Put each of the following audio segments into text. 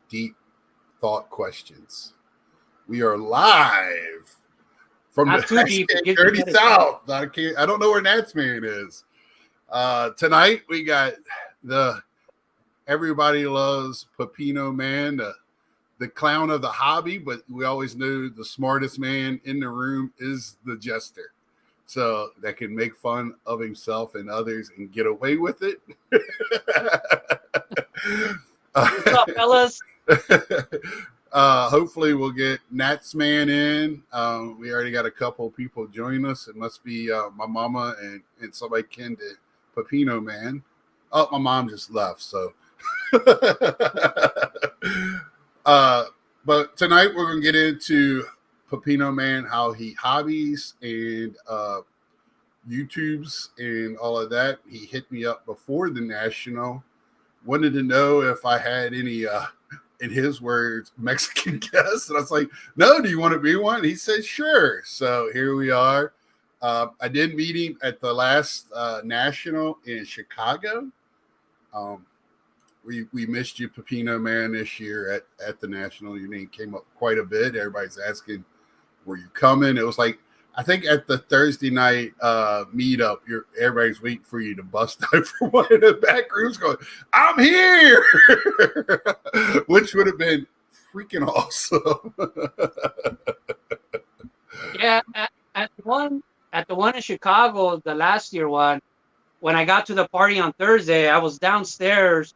deep thought questions. We are live from Not too deep. Dirty South. I don't know where Nats Man is. Tonight we got the everybody loves Pepino Man, the clown of the hobby, but we always knew the smartest man in the room is the jester. So that can make fun of himself and others and get away with it. What's up, fellas? Hopefully we'll get Nats Man in. We already got a couple people join us. It must be my mama and somebody kin to Pepino Man. Oh, my mom just left, so. But tonight we're going to get into Pepino Man, how he hobbies and YouTubes and all of that. He hit me up before the National. Wanted to know if I had any, in his words, Mexican guests. And I was like, no, do you want to be one? He said, sure. So here we are. I did meet him at the last National in Chicago. We missed you, Pepino Man, this year at the National. Your name came up quite a bit. Everybody's asking, were you coming? It was like, I think at the Thursday night meetup, everybody's waiting for you to bust out from one of the back rooms going, I'm here, which would have been freaking awesome. Yeah, at the one in Chicago, the last year one, when I got to the party on Thursday, I was downstairs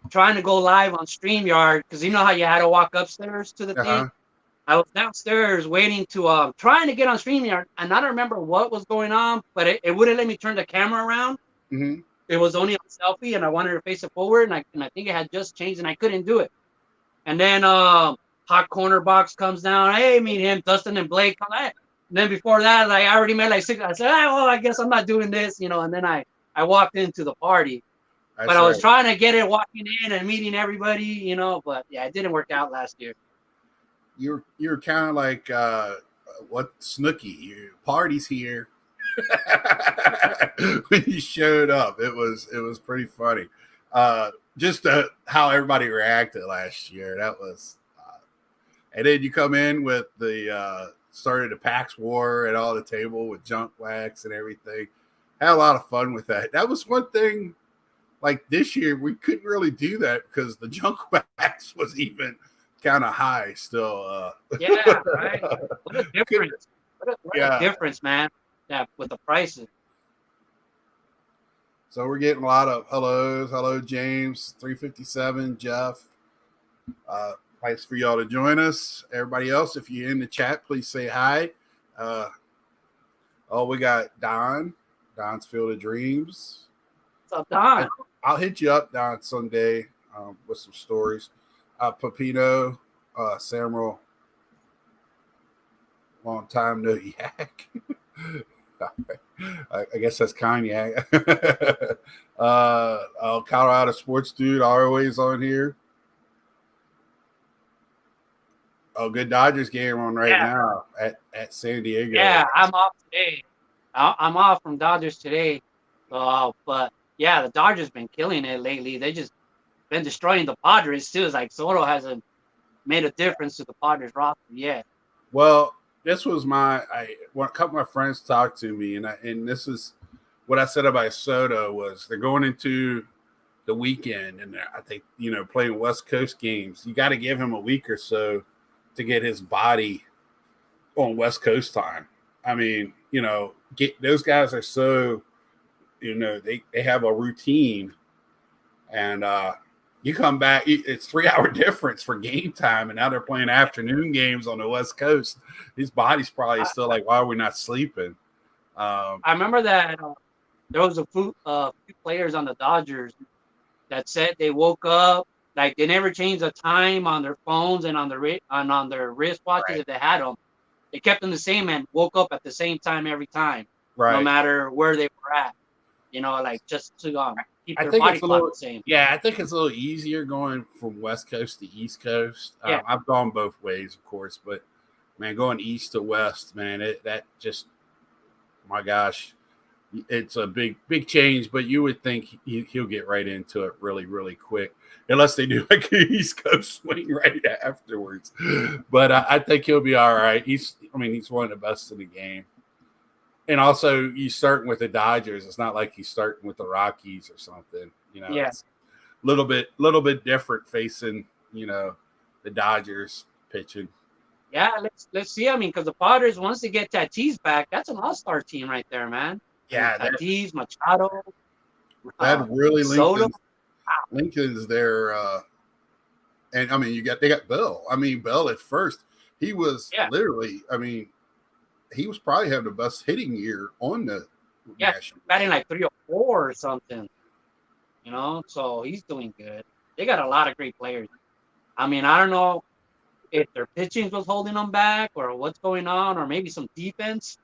trying to go live on StreamYard because you know how you had to walk upstairs to the thing. I was downstairs waiting to trying to get on StreamYard, and I don't remember what was going on, but it wouldn't let me turn the camera around. Mm-hmm. It was only on selfie, and I wanted to face it forward, and I think it had just changed, and I couldn't do it. And then Hot Corner Box comes down. Hey, meet him, Dustin and Blake. And then before that, I already met like six. I said, well, I guess I'm not doing this, And then I walked into the party. But I was trying to get it walking in and meeting everybody, But yeah, it didn't work out last year. You're kind of like what Snooki? Your party's here. When you showed up, it was pretty funny. Just how everybody reacted last year. That was, and then you come in with the started a PAX war at all the table with junk wax and everything. Had a lot of fun with that. That was one thing. Like this year, we couldn't really do that because the junk wax was even kind of high still. Yeah, right. What a difference! What a difference, man. Yeah, with the prices. So we're getting a lot of hellos. Hello, James, 357, Jeff. Thanks for y'all to join us. Everybody else, if you're in the chat, please say hi. We got Don's Field of Dreams. What's up, Don? I'll hit you up, Don, someday with some stories. Pepino, Samuel, long time no yak. I guess that's Kanye. Colorado sports dude, always on here. Oh, good Dodgers game on now at San Diego. Yeah, I'm off today. I'm off from Dodgers today. But yeah, the Dodgers been killing it lately. They just been destroying the Padres too. It's like Soto hasn't made a difference to the Padres roster yet. Well, this was a couple of my friends talked to me, and this is what I said about Soto was they're going into the weekend, and I think playing West Coast games. You got to give him a week or so to get his body on West Coast time. I mean, those guys are so, they have a routine, and you come back, it's 3-hour difference for game time, and now they're playing afternoon games on the West Coast. His body's probably still like, why are we not sleeping? I remember that there was a few players on the Dodgers that said they woke up, like they never changed the time on their phones and on their wristwatches. Right. If they had them. They kept them the same and woke up at the same time every time, no matter where they were at. Just to keep their body clock the same. Yeah, I think it's a little easier going from West Coast to East Coast. Yeah. I've gone both ways, of course, but man, going east to west, man, that just, my gosh, it's a big change, but you would think he'll get right into it really, really quick, unless they do like an East Coast swing right afterwards. But I think he'll be all right. He's one of the best in the game. And also, you starting with the Dodgers. It's not like he's starting with the Rockies or something. Yeah. It's a little bit different facing, the Dodgers pitching. Yeah, let's see. I mean, because the Padres, once they get Tatis back, that's an all-star team right there, man. Yeah, Tatis, Machado, that really Soto. Lincoln's there. And I mean, they got Bell. I mean, Bell at first, he was literally. I mean, he was probably having the best hitting year on the national. Batting like 304 or something. So he's doing good. They got a lot of great players. I mean, I don't know if their pitching was holding them back or what's going on, or maybe some defense.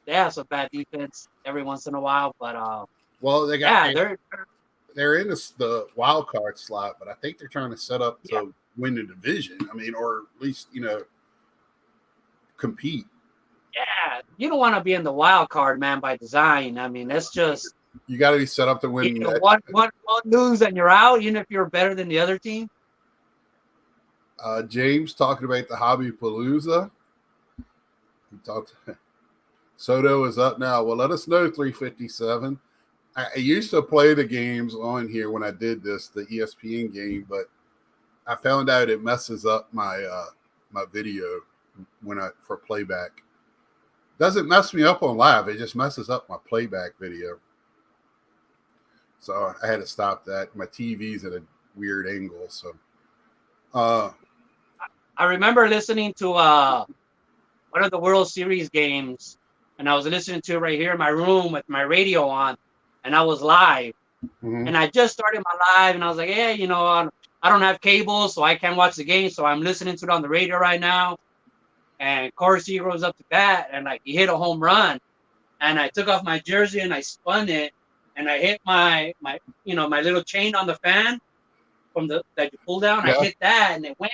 They have some bad defense every once in a while, but well, they got they're in the wild card slot, but I think they're trying to set up to win the division. I mean, or at least compete. Yeah, you don't want to be in the wild card, man, by design. I mean, that's just you got to be set up to win. One lose and you're out, even if you're better than the other team. James talking about the Hobby Palooza. He talked. Soto is up now. Well, let us know, 357. I used to play the games on here when I did this, the ESPN game, but I found out it messes up my my video for playback. Doesn't mess me up on live. It just messes up my playback video. So I had to stop that. My TV's at a weird angle. So I remember listening to one of the World Series games, and I was listening to it right here in my room with my radio on, and I was live. Mm-hmm. And I just started my live, and I was like, hey, I don't have cable, so I can't watch the game, so I'm listening to it on the radio right now. And Corey Seager was up to bat, and like he hit a home run, and I took off my jersey and I spun it, and I hit my my little chain on the fan from that you pull down. Yeah. I hit that, and it went,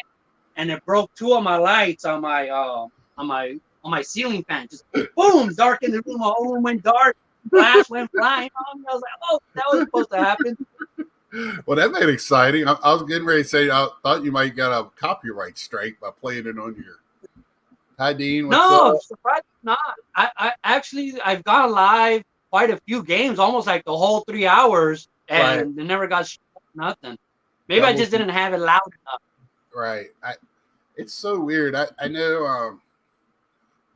and it broke two of my lights on my ceiling fan. Just boom, dark in the room. My whole room went dark. Glass went flying on me. I was like, oh, that was supposed to happen. Well, that made it exciting. I was getting ready to say I thought you might get a copyright strike by playing it on here. Hi, Dean. What's surprisingly not. I actually I've gone live quite a few games, almost like the whole 3 hours, and They never got nothing. Maybe I just didn't have it loud enough. Right. It's so weird. I know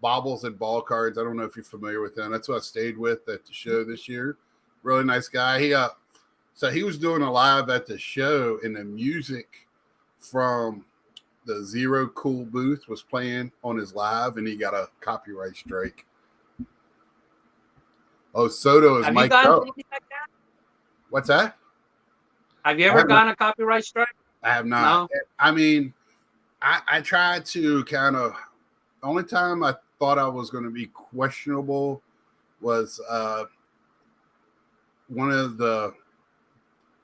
Bobbles and Ball Cards. I don't know if you're familiar with them. That's what I stayed with at the show this year. Really nice guy. So he was doing a live at the show, and the music from the Zero Cool booth was playing on his live, and he got a copyright strike. Oh, Soto is mic'd up. Like that? What's that? Have you ever gotten a copyright strike? I have not. No? I mean, I tried to kind of. The only time I thought I was going to be questionable was one of the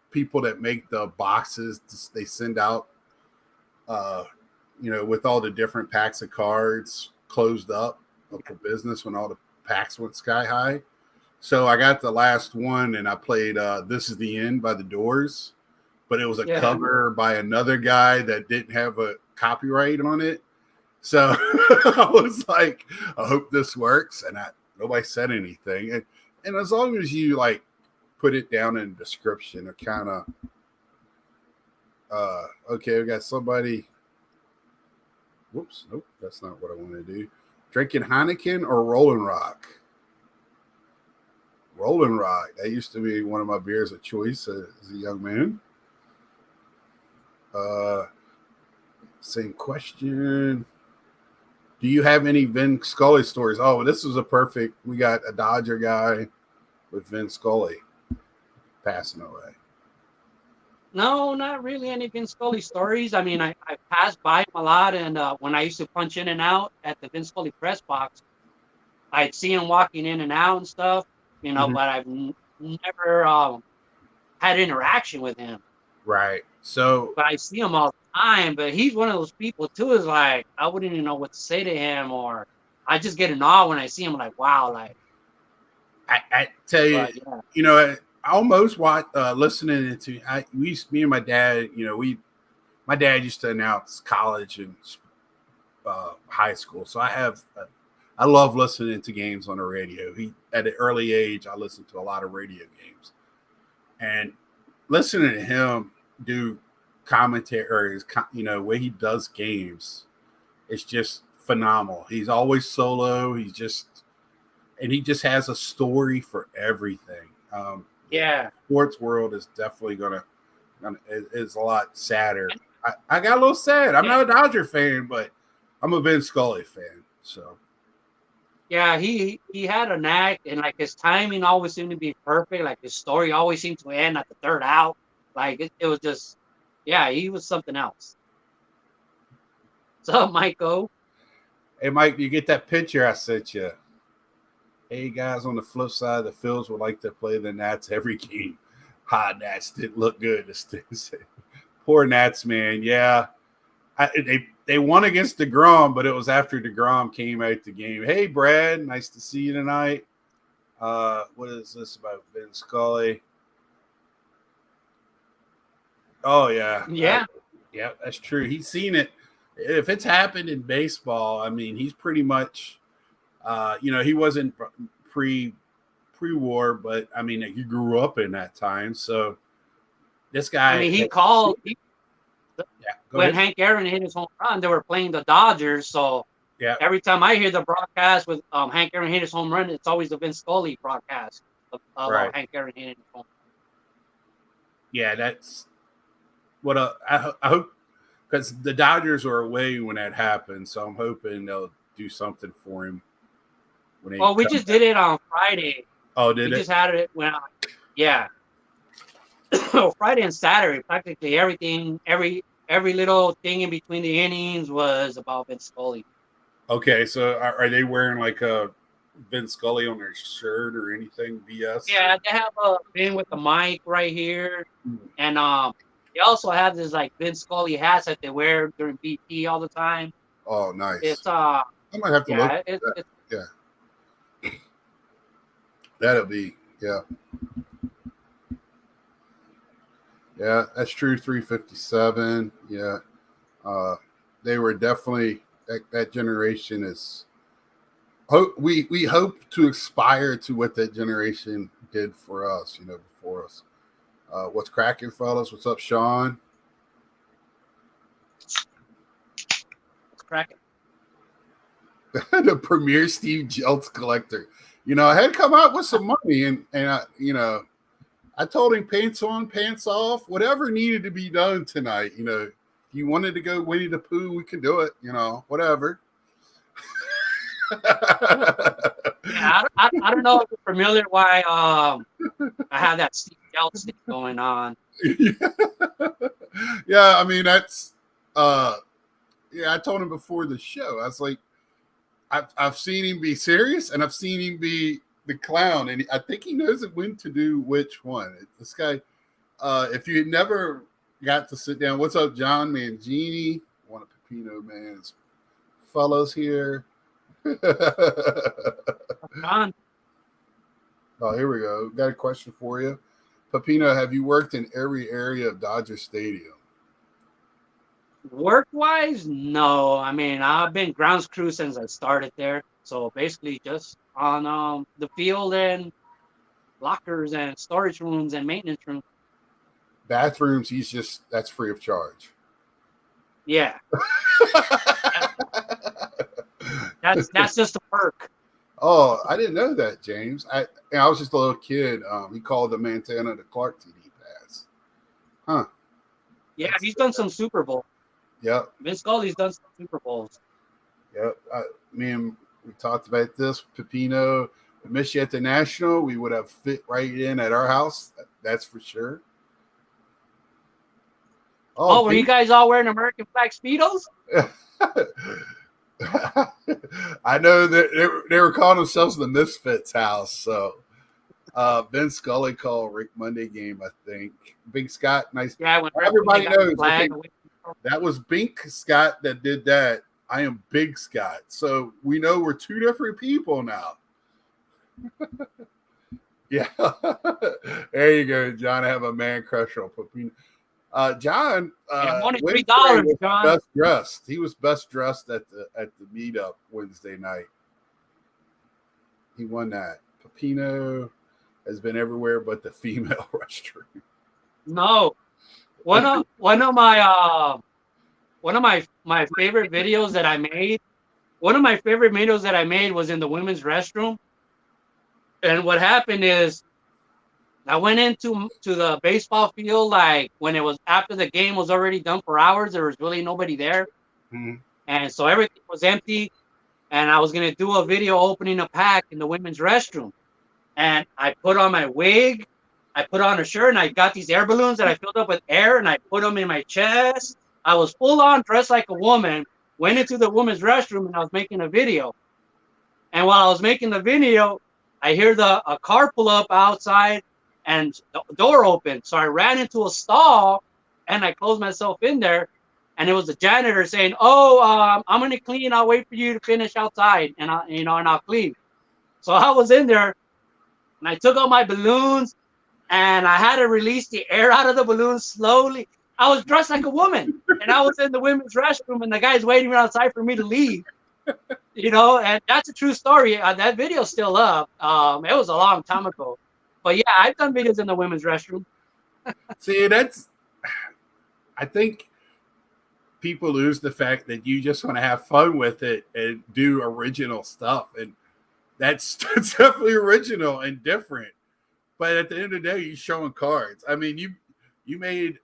people that make the boxes. They send out, with all the different packs of cards closed up for business when all the packs went sky high. So I got the last one, and I played This Is the End by The Doors, but it was a cover by another guy that didn't have a copyright on it. So I was like, I hope this works. And nobody said anything. And as long as you like put it down in the description, it kind of, okay, we got somebody. Whoops. Nope. That's not what I want to do. Drinking Heineken or Rolling Rock? Rolling Rock. That used to be one of my beers of choice as a young man. Same question. Do you have any Vin Scully stories? Oh, this was a perfect. We got a Dodger guy with Vin Scully passing away. No, not really any Vin Scully stories. I mean, I passed by him a lot, and when I used to punch in and out at the Vin Scully press box, I'd see him walking in and out and stuff, but I've never had interaction with him. Right. So, but I see him all the time. But he's one of those people too. Is like I wouldn't even know what to say to him, or I just get in awe when I see him. Like, wow, like I tell you, But yeah, you know, I almost watch listening to. Me and my dad, my dad used to announce college and high school, so I love listening to games on the radio. At an early age, I listened to a lot of radio games, and listening to him do commentary or way he does games, it's just phenomenal. He's always solo. And he just has a story for everything. The yeah. sports world is definitely gonna is a lot sadder. I got a little sad. I'm not a Dodger fan, but I'm a Vin Scully fan. So Yeah, he had a knack, and like his timing always seemed to be perfect. Like his story always seemed to end at the third out. Like it was just, yeah, he was something else. So, Michael, hey Mike, you get that picture I sent you? Hey guys, on the flip side, the Phils would like to play the Nats every game. Nats didn't look good. Poor Nats, man. Yeah, they won against DeGrom, but it was after DeGrom came out the game. Hey Brad, nice to see you tonight. What is this about Vin Scully? Oh yeah, yeah, yeah, that's true. He's seen it. If it's happened in baseball, I mean, he's pretty much. He wasn't pre-war, but I mean, he grew up in that time. So this I guy, mean, he called go when ahead. Hank Aaron hit his home run. They were playing the Dodgers, so Yeah, every time I hear the broadcast with Hank Aaron hit his home run, it's always the Vin Scully broadcast of right. Hank Aaron hitting his home Yeah, that's what I hope, because the Dodgers are away when that happens. So I'm hoping they'll do something for him when they. run. Well, we come just back. did it on Friday. Oh, We did it? just had it when, yeah. Friday and Saturday, practically everything, every little thing in between the innings was about Vin Scully. Okay, so are they wearing like a Vin Scully on their shirt or anything? VS? Yeah, they have a Vin with the mic right here, Or? and they also have this like Vin Scully hats that they wear during BP all the time. Oh, nice. It's I might have to look. yeah, At that. it's Yeah, that'll be yeah. Yeah, that's true. 357. Yeah. They were definitely that generation is we hope to aspire to what that generation did for us, before us. What's cracking, fellas? What's up, Sean? cracking. The premier Steve Jeltz collector. I had come out with some money and I told him pants on, pants off, whatever needed to be done tonight. If you wanted to go Winnie the Pooh, we can do it, whatever. Yeah, I don't know if you're familiar why I have that Steve Jeltz thing going on. Yeah, I mean that's I told him before the show. I was like, I've seen him be serious and I've seen him be the clown, and I think he knows when to do which one. This guy, if you never got to sit down, what's up, John Mangini? One of Pepino Man's fellows here. John, Oh, here we go. Got a question for you. Pepino, have you worked in every area of Dodger Stadium? work-wise, no. I mean, I've been grounds crew since I started there, so basically just on the field and lockers and storage rooms and maintenance rooms. Bathrooms, that's free of charge. Yeah, that's just a perk. Oh, I didn't know that, James. I was just a little kid. He called the Montana to Clark TD pass. Huh. Yeah, he's done some Super Bowl. Yep. Vin Scully's done some Super Bowls. Yep. Me and we talked about this. Pepino, miss you at the National. We would have fit right in at our house. That's for sure. Oh, were you guys all wearing American flag Speedos? I know that they were calling themselves the Misfits house. So Vin Scully called Rick Monday game, I think. Big Scott, nice. Yeah, when Everybody knows. Okay, flag that was Bink Scott that did that. I am Big Scott. So we know we're two different people now. Yeah. There you go, John. I have a man crush on Pepino. John Hey, I'm only Wednesday $3, was John. best dressed. He was best dressed at the meetup Wednesday night. He won that. Pepino has been everywhere but the female restroom. No, one of my favorite videos that I made. One of my favorite videos that I made was in the women's restroom. And what happened is I went into the baseball field like when it was after the game was already done for hours. There was really nobody there, and so everything was empty. And I was gonna do a video opening a pack in the women's restroom. And I put on my wig, I put on a shirt, and I got these air balloons that I filled up with air, and I put them in my chest. I was full on dressed like a woman. Went into the women's restroom, and I was making a video. And while I was making the video, I hear a car pull up outside and the door open. So I ran into a stall and I closed myself in there. And it was the janitor saying, "Oh, I'm gonna clean. I'll wait for you to finish outside, and I'll clean." So I was in there, and I took out my balloons, and I had to release the air out of the balloons slowly. I was dressed like a woman, and I was in the women's restroom, and the guy's waiting outside for me to leave. And that's a true story. That video's still up. It was a long time ago, but yeah, I've done videos in the women's restroom. See, I think people lose the fact that you just want to have fun with it and do original stuff, and that's definitely original and different. But at the end of the day, you're showing cards. I mean, you made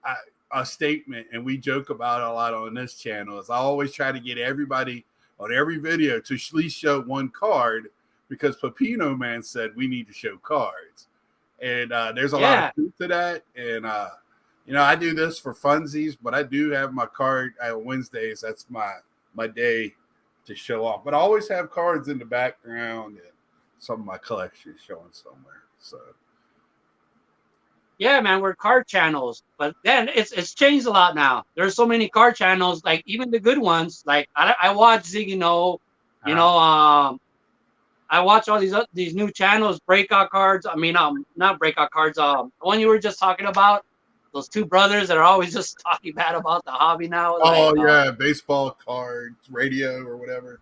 a statement, and we joke about it a lot on this channel. Is I always try to get everybody on every video to at least show one card, because Pepino Man said we need to show cards. And there's a lot of truth to that. And, I do this for funsies, but I do have my card on Wednesdays. That's my day to show off. But I always have cards in the background and some of my collection showing somewhere. So. Yeah, man, we're card channels, but then it's changed a lot now. There's so many card channels, like even the good ones. Like I watch Ziggy No, I watch all these new channels, breakout cards. I mean, not breakout cards. The one you were just talking about, those two brothers that are always just talking bad about the hobby now. Oh yeah, baseball cards, radio or whatever.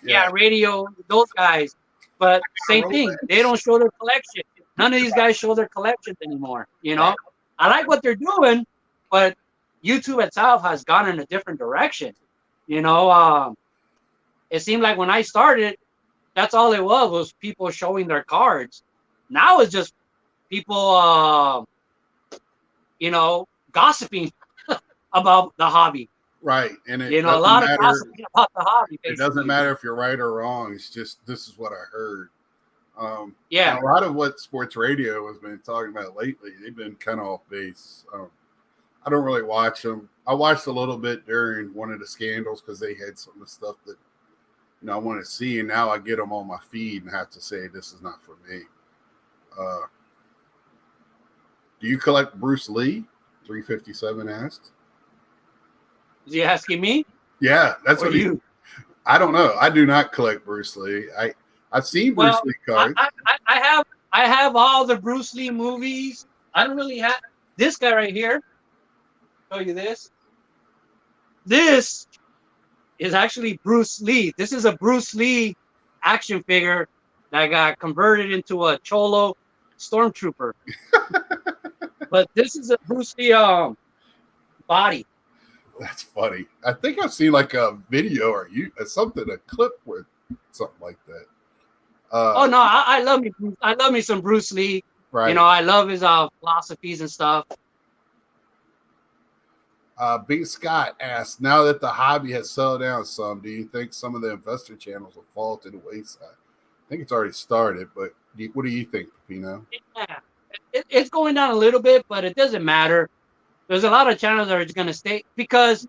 Yeah, radio, those guys. But same thing, they don't show their collection. None of these guys show their collections anymore. I like what they're doing, but YouTube itself has gone in a different direction. It seemed like when I started, that's all it was people showing their cards. Now it's just people, gossiping about the hobby. Right, and a lot of gossiping about the hobby. Basically. It doesn't matter if you're right or wrong. It's just this is what I heard. Yeah, a lot of what sports radio has been talking about lately, they've been kind of off base. I don't really watch them. I watched a little bit during one of the scandals because they had some of the stuff that I want to see, and now I get them on my feed and have to say this is not for me. Do you collect Bruce Lee? 357 asked. Is he asking me? Yeah, that's what you. I don't know. I do not collect Bruce Lee. I've seen Bruce Lee cards. I have all the Bruce Lee movies. I don't really have this guy right here. Show you this. This is actually Bruce Lee. This is a Bruce Lee action figure that got converted into a Cholo stormtrooper. But this is a Bruce Lee body. That's funny. I think I've seen like a video or a clip with something like that. I love me some Bruce Lee. Right. I love his philosophies and stuff. Big Scott asked, now that the hobby has settled down some, do you think some of the investor channels will fall to the wayside? I think it's already started, but what do you think, Pepino? Yeah, it's going down a little bit, but it doesn't matter. There's a lot of channels that are just going to stay, because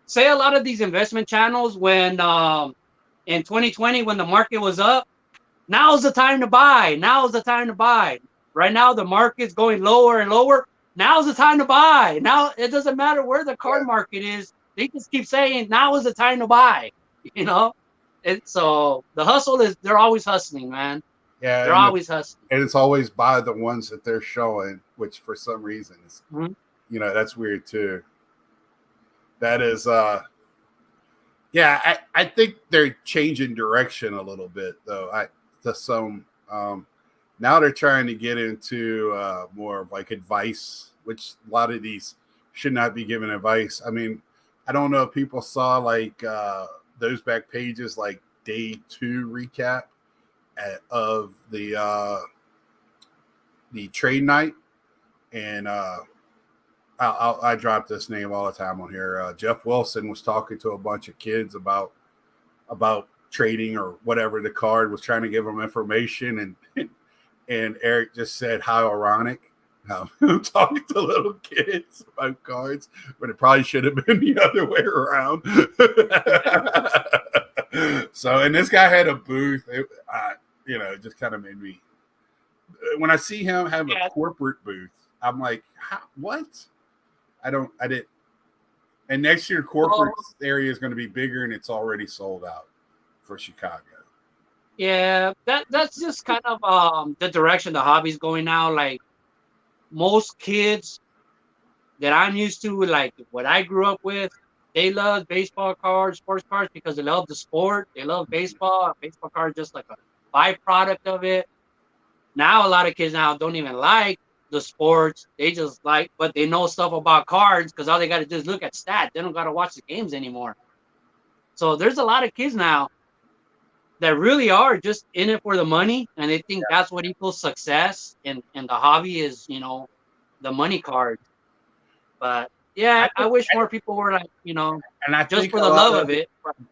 say a lot of these investment channels, when in 2020, when the market was up, now's the time to buy. Now's the time to buy. Right now, the market's going lower and lower. Now's the time to buy. Now, it doesn't matter where the card market is. They just keep saying, now is the time to buy. So the hustle they're always hustling, man. Yeah, They're always hustling. and it's always by the ones that they're showing, which for some reason is, that's weird too. That is, yeah, I think they're changing direction a little bit though. Now they're trying to get into more of like advice, which a lot of these should not be giving advice. I mean, I don't know if people saw like those back pages, like day 2 recap of the trade night, and I drop this name all the time on here. Jeff Wilson was talking to a bunch of kids about trading or whatever the card, was trying to give them information, and Eric just said, how ironic. I'm talking to little kids about cards, but it probably should have been the other way around. So, and this guy had a booth. It just kind of made me, when I see him have a corporate booth, I'm like, what? I didn't. And next year, corporate area is going to be bigger, and it's already sold out for Chicago. Yeah, that's just kind of the direction the hobby's going now. Like most kids that I'm used to, like what I grew up with, they love baseball cards, sports cards, because they love the sport. They love baseball. Baseball cards just like a byproduct of it. Now a lot of kids now don't even like the sports. They just like, but they know stuff about cards because all they got to do is look at stats. They don't got to watch the games anymore. So there's a lot of kids now that really are just in it for the money, and they think that's what equals success, and the hobby is, the money card. But yeah, I wish more people were like, and I just think for the love of it.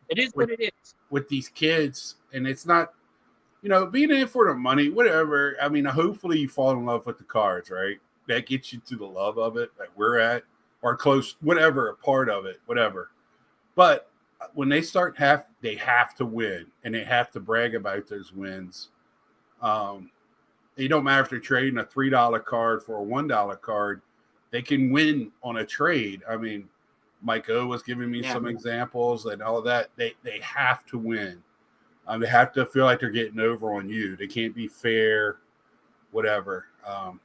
It is what it is. With these kids, and it's not, being in it for the money, whatever. I mean, hopefully you fall in love with the cards, right? That gets you to the love of it that we're at, or close, whatever, a part of it, whatever. But when they start they have to win, and they have to brag about those wins. It don't matter if they're trading a $3 card for a $1 card. They can win on a trade. I mean, Mike O was giving me some examples and all of that. They have to win. They have to feel like they're getting over on you. They can't be fair, whatever. And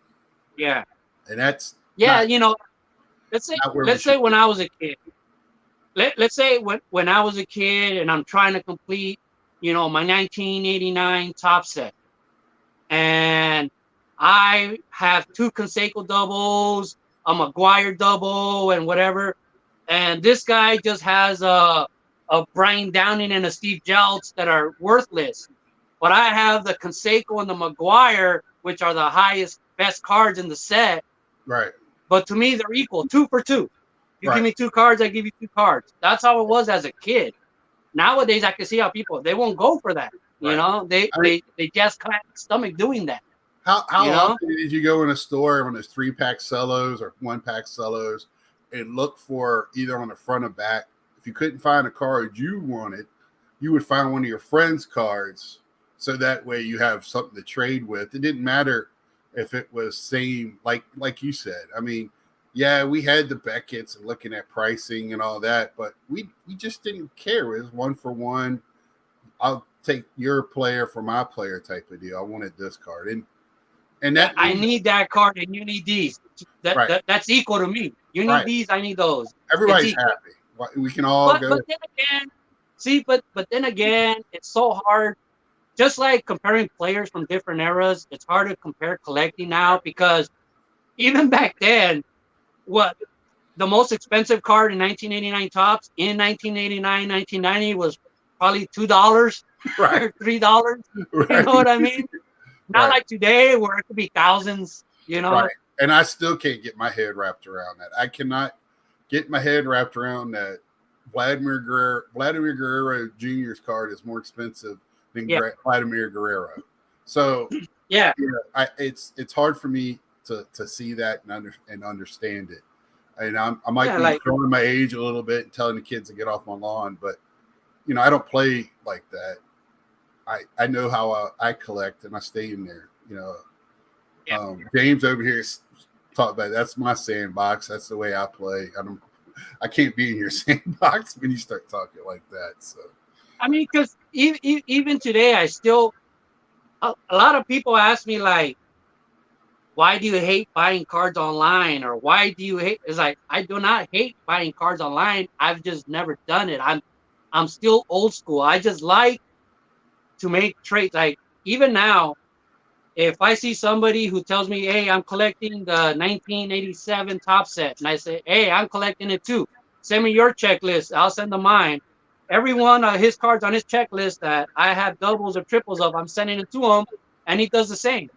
that's let's say when I was a kid. Let's say when I was a kid and I'm trying to complete, my 1989 top set, and I have 2 Canseco doubles, a McGuire double, and whatever, and this guy just has a Brian Downing and a Steve Jeltz that are worthless, but I have the Canseco and the McGuire, which are the highest, best cards in the set. Right. But to me, they're equal, 2 for 2. You give me 2 cards, I give you 2 cards. That's how it was as a kid. Nowadays, I can see how people, they won't go for that. They just can't stomach doing that. How often did you go in a store when there's 3-pack cellos or 1-pack cellos and look for either on the front or back? If you couldn't find a card you wanted, you would find one of your friends' cards, so that way you have something to trade with. It didn't matter if it was same, like you said. I mean, yeah, we had the Beckett's and looking at pricing and all that, but we just didn't care. It was 1 for 1. I'll take your player for my player type of deal. I wanted this card, and that I need that card, and you need these. That's equal to me. You need these, I need those. Everybody's happy. We can all go. But then again, but then again, it's so hard. Just like comparing players from different eras, it's hard to compare collecting now, because even back then, the most expensive card in 1989 Topps in 1989, 1990 was probably $2 or $3. You know what I mean? Not like today where it could be thousands, Right. And I still can't get my head wrapped around that. I cannot get my head wrapped around that Vladimir Guerrero Jr.'s card is more expensive than Vladimir Guerrero. So it's hard for me to see that and understand it. And I might be showing my age a little bit and telling the kids to get off my lawn, but I don't play like that. I know how I collect, and I stay in there. James over here talked about that's my sandbox. That's the way I play. I can't be in your sandbox when you start talking like that. So, I mean, because even today, I still a lot of people ask me like, why do you hate buying cards online, or why do you hate? It's like, I do not hate buying cards online. I've just never done it. I'm still old school. I just like to make trades. Like even now, if I see somebody who tells me, "Hey, I'm collecting the 1987 top set," and I say, "Hey, I'm collecting it too. Send me your checklist. I'll send them mine." Every one of his cards on his checklist that I have doubles or triples of, I'm sending it to him, and he does the same.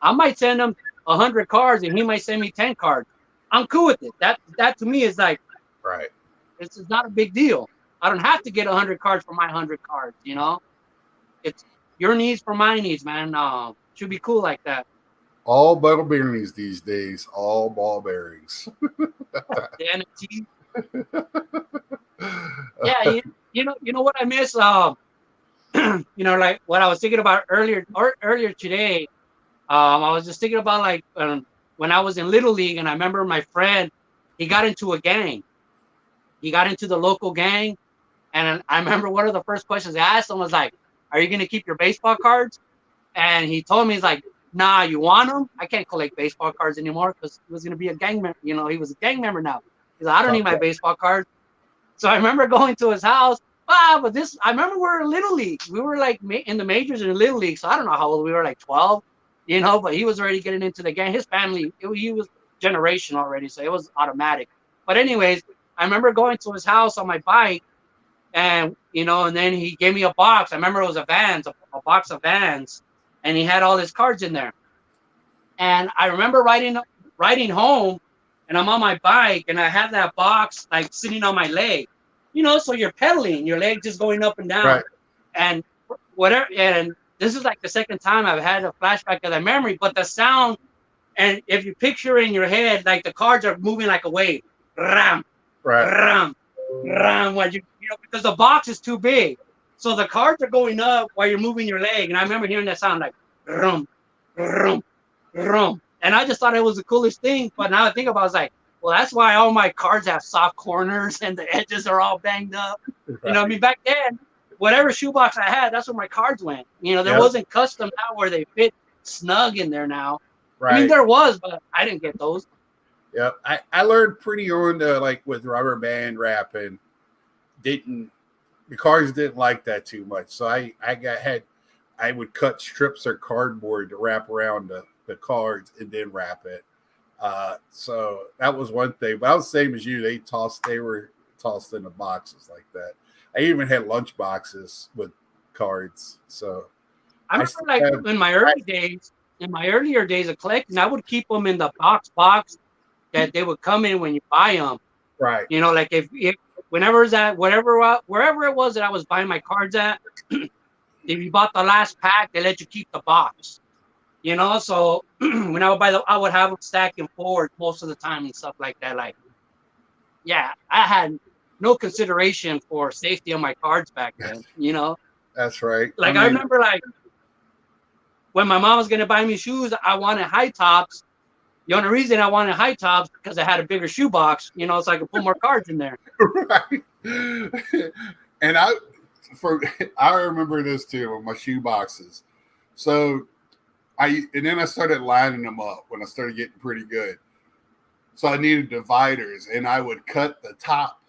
I might send him 100 cards, and he might send me 10 cards. I'm cool with it. That to me is like, Right. it's not a big deal. I don't have to get 100 cards for my 100 cards. It's your needs for my needs, man. Should be cool like that. All ball bearings these days. All ball bearings. The NFT. Yeah, you know what I miss. Like what I was thinking about earlier today. I was just thinking about like when I was in Little League, and I remember my friend, he got into a gang. He got into the local gang, and I remember one of the first questions I asked him was like, "Are you gonna keep your baseball cards?" And he told me, he's like, "Nah, you want them? I can't collect baseball cards anymore because he was gonna be a gang member. He was a gang member now. He's like, I don't need my baseball cards." So I remember going to his house. But I remember we were in Little League. We were like in the majors in Little League. So I don't know how old we were, like 12, but he was already getting into the game. His family, he was generation already. So it was automatic. But anyways, I remember going to his house on my bike, and then he gave me a box. I remember it was a box of Vans, and he had all his cards in there. And I remember riding home, and I'm on my bike, and I have that box like sitting on my leg, so you're pedaling, your leg just going up and down, Right. and whatever. And this is like the second time I've had a flashback of that memory, but the sound, and if you picture in your head, like the cards are moving like a wave, ram, Right. ram, ram, while because the box is too big, so the cards are going up while you're moving your leg. And I remember hearing that sound like rum, rum, rum. And I just thought it was the coolest thing. But now I think about it, I was like, well, that's why all my cards have soft corners and the edges are all banged up. Right. I mean, back then, whatever shoebox I had, that's where my cards went. There wasn't custom now where they fit snug in there now. Right. I mean, there was, but I didn't get those. Yeah. I learned pretty on like with rubber band wrapping, the cards didn't like that too much. So I would cut strips of cardboard to wrap around the cards and then wrap it. So that was one thing. But I was the same as you. They were tossed in the boxes like that. I even had lunch boxes with cards. So I remember in my earlier days of collecting, I would keep them in the box that they would come in when you buy them. Right. Like if wherever it was that I was buying my cards at, if you bought the last pack, they let you keep the box. So when I would I would have them stacking forward most of the time and stuff like that. Like, yeah, I had no consideration for safety on my cards back then. That's right. Like I remember, like when my mom was gonna buy me shoes, I wanted high tops. The only reason I wanted high tops because I had a bigger shoe box, so I could put more cards in there. Right. And I remember this too with my shoe boxes. So then I started lining them up when I started getting pretty good. So I needed dividers, and I would cut the top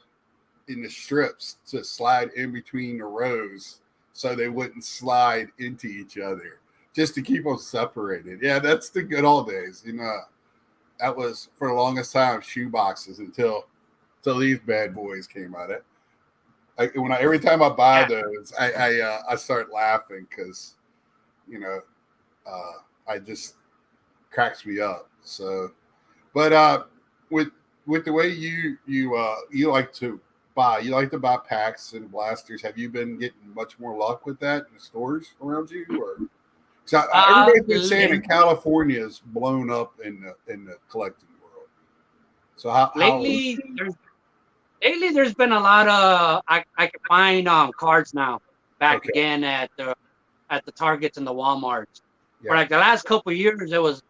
in the strips to slide in between the rows so they wouldn't slide into each other, just to keep them separated. Yeah, that's the good old days. That was for the longest time shoe boxes until these bad boys came out. Every time I buy those, I start laughing because I just cracks me up. So, but with the way you like to buy, packs and blasters. Have you been getting much more luck with that in the stores around you, or? Everybody's been saying that California is blown up in the collecting world. So lately there's been a lot of I can find cards now back again at the Targets and the Walmarts. Yeah. For like the last couple of years, it was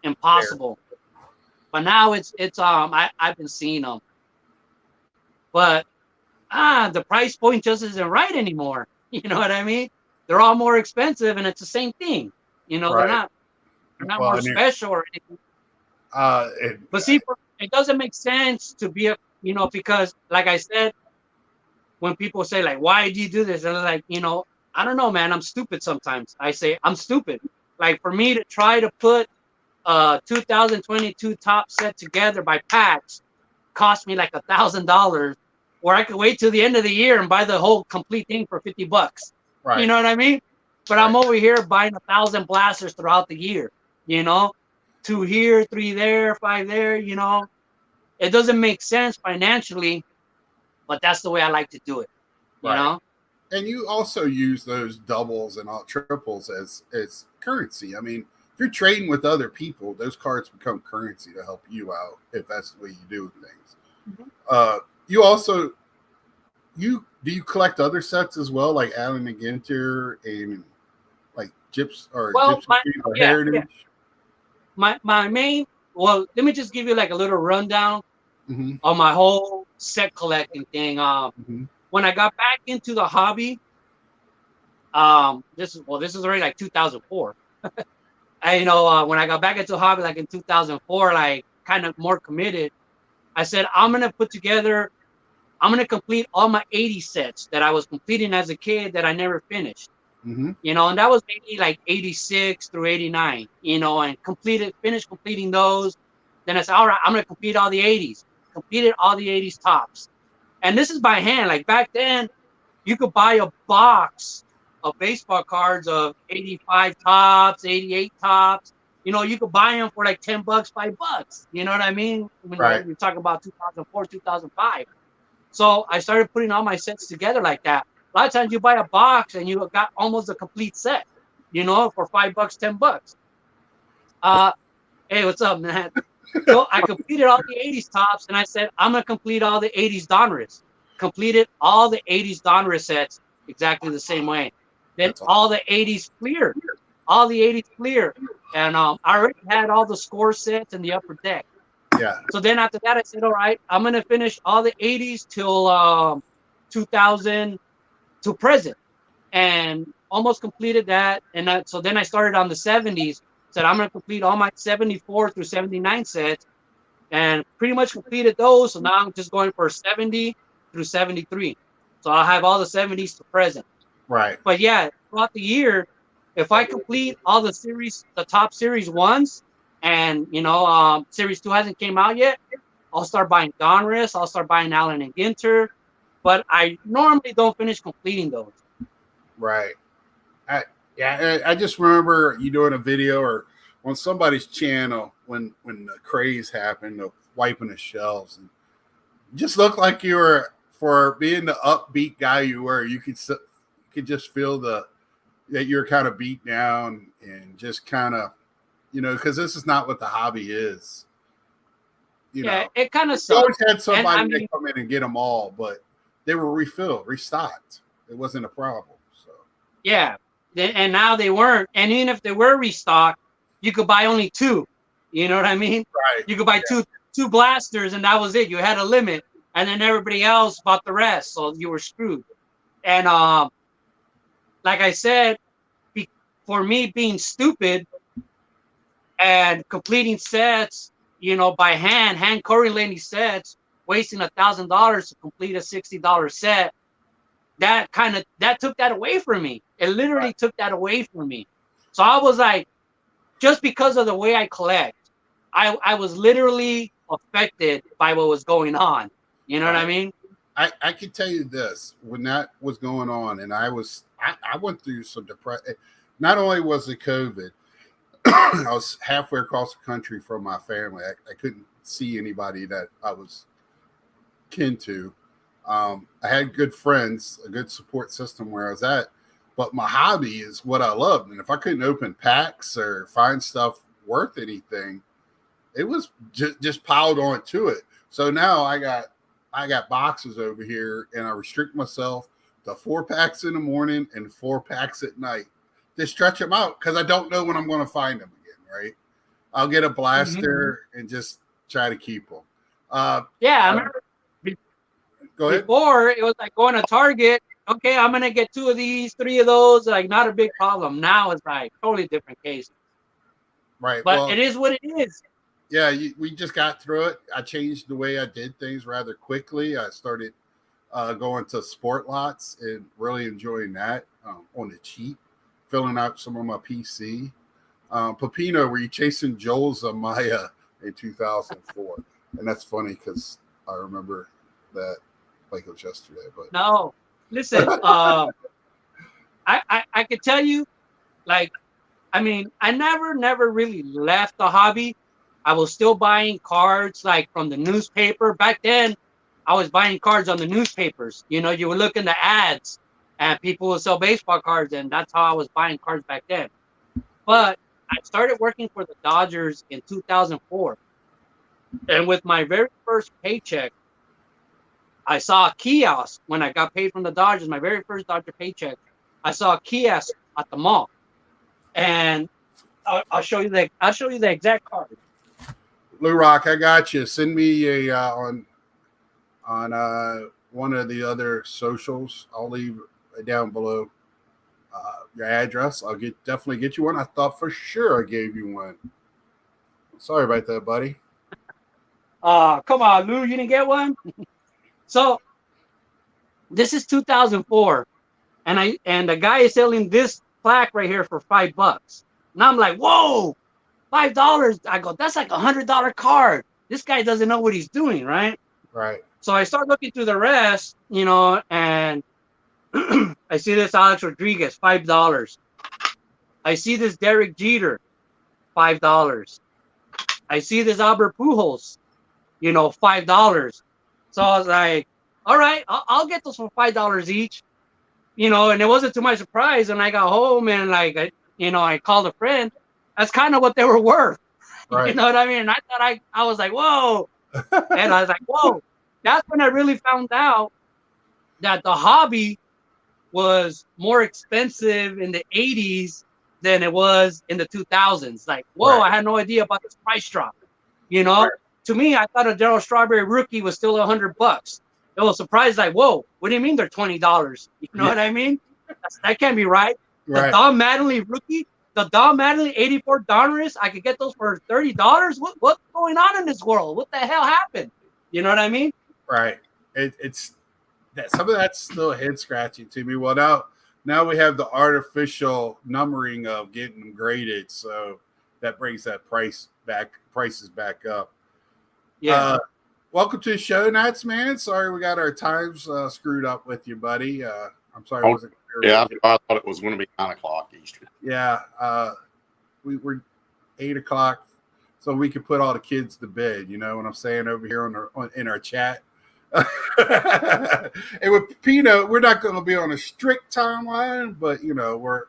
impossible. Fair. But now it's I've been seeing them. But the price point just isn't right anymore. You know what I mean? They're all more expensive, and it's the same thing. You know, Right. they're not Well, more and special or anything. But see, it doesn't make sense to be because like I said, when people say like, why do you do this? And I'm like, I don't know, man. I'm stupid sometimes. I say I'm stupid. Like for me to try to put 2022 top set together by packs cost me like $1,000, where I could wait till the end of the year and buy the whole complete thing for $50. right. You know what I mean? But Right. I'm over here buying 1,000 blasters throughout the year. 2 here, 3 there, 5 there. It doesn't make sense financially, but that's the way I like to do it. You know? And you also use those doubles and all triples as currency. I mean, if you're trading with other people, those cards become currency to help you out if that's the way you do things. Mm-hmm. You also do you collect other sets as well, like Allen and Ginter and like Gypsy or Heritage? Yeah. My main, well, let me just give you like a little rundown of my whole set collecting thing. When I got back into the hobby, this is already like 2004. When I got back into the hobby, like in 2004, like kind of more committed, I said, I'm going to complete all my 80 sets that I was completing as a kid that I never finished. And that was maybe like 86 through 89, and finished completing those. Then I said, all right, I'm going to complete all the 80s, completed all the 80s tops. And this is by hand. Like back then, you could buy a box of baseball cards of 85 tops, 88 tops. You could buy them for like $10, $5. You know what I mean? Right. We're talking about 2004, 2005. So I started putting all my sets together like that. A lot of times you buy a box and you got almost a complete set, for $5, $10. Hey, what's up, man? So I completed all the 80s tops and I said, I'm going to complete all the 80s Donruss. Completed all the 80s Donruss sets exactly the same way. Then all the 80s Fleer. All the 80s Fleer. And I already had all the score sets in the upper deck. Yeah. So then after that, I said, all right, I'm going to finish all the 80s till 2000 to present. And almost completed that. And so then I started on the 70s. Said, I'm going to complete all my 74 through 79 sets. And pretty much completed those. So now I'm just going for 70 through 73. So I'll have all the 70s to present. Right. But yeah, throughout the year, if I complete all the top series ones, and series 2 hasn't came out yet, I'll start buying Donruss, I'll start buying Allen and Ginter, but I normally don't finish completing those. Right. I just remember you doing a video or on somebody's channel when the craze happened of wiping the shelves, and you just looked like you were, for being the upbeat guy you were, you could just feel that you're kind of beat down and just kind of, because this is not what the hobby is. It kind of sucks. You always had somebody that come in and get them all, but they were restocked. It wasn't a problem. So yeah, and now they weren't. And even if they were restocked, you could buy only 2. You know what I mean? Right. You could buy two blasters, and that was it. You had a limit, and then everybody else bought the rest, so you were screwed. And like I said, for me being stupid and completing sets, by hand correlating sets, wasting $1,000 to complete a $60 set, that took that away from me. It literally took that away from me. So I was like, just because of the way I collect, I was literally affected by what was going on. You know what I mean? I can tell you this, when that was going on, and I went through some depression. Not only was it COVID, I was halfway across the country from my family. I couldn't see anybody that I was kin to. I had good friends, a good support system where I was at, but my hobby is what I loved. And if I couldn't open packs or find stuff worth anything, it was just piled on to it. So now I got boxes over here, and I restrict myself to 4 packs in the morning and 4 packs at night. To stretch them out, because I don't know when I'm going to find them again, right? I'll get a blaster and just try to keep them. Yeah, I remember go ahead. Before, it was like going to Target okay, I'm gonna get 2 of these, 3 of those, like not a big problem. Now it's like totally different case. Right. But Well, it is what it is. yeah, we just got through it. I changed the way I did things rather quickly. I started going to sport lots and really enjoying that on the cheap, filling out some of my PC. Pepino, were you chasing Joel's Maya in 2004? And that's funny because I remember that like it was yesterday. But No, listen, I could tell you, like, I mean, I never really left the hobby. I was still buying cards like from the newspaper. Back then, I was buying cards on the newspapers. You know, you would look in the ads and people would sell baseball cards, and that's how I was buying cards back then. But I started working for the Dodgers in 2004. And with my very first paycheck, I saw a kiosk when I got paid from the Dodgers, my very first Dodger paycheck. I saw a kiosk at the mall. And I'll show you the exact card. Blue Rock, I got you. Send me a on one of the other socials. I'll leave down below your address. I'll definitely get you one. I thought for sure I gave you one. Sorry about that, buddy. Come on, Lou, you didn't get one? So this is 2004, and the guy is selling this plaque right here for $5. And I'm like, whoa, $5. I go, that's like $100 card. This guy doesn't know what he's doing, right? Right. So I start looking through the rest, you know, and I see this Alex Rodriguez, $5. I see this Derek Jeter, $5. I see this Albert Pujols, you know, $5. So I was like, all right, I'll get those for $5 each, you know, and it wasn't to my surprise. And I got home and like, I called a friend. That's kind of what they were worth. Right. You know what I mean? And I thought I was like, whoa. And I was like, whoa. That's when I really found out that the hobby was more expensive in the 80s than it was in the 2000s. Like, whoa, Right. I had no idea about this price drop. You know, Right. To me, I thought a Darryl Strawberry rookie was still $100. It was surprised, like, whoa, what do you mean they're $20? You know what I mean? That can't be right. The Right. Don Mattingly rookie, the Don Mattingly 84 Donruss, I could get those for $30. What's going on in this world? What the hell happened? You know what I mean? Right. It's that some of that's still head scratching to me. Well, now we have the artificial numbering of getting them graded, so that brings that prices back up. Yeah. Welcome to the show, Nats, man. Sorry we got our times screwed up with you, buddy. I'm sorry. I thought it was going to be 9 o'clock Eastern. Yeah. We were 8 o'clock, so we could put all the kids to bed. You know what I'm saying over here in our chat. And with Pepino, we're not going to be on a strict timeline, but we're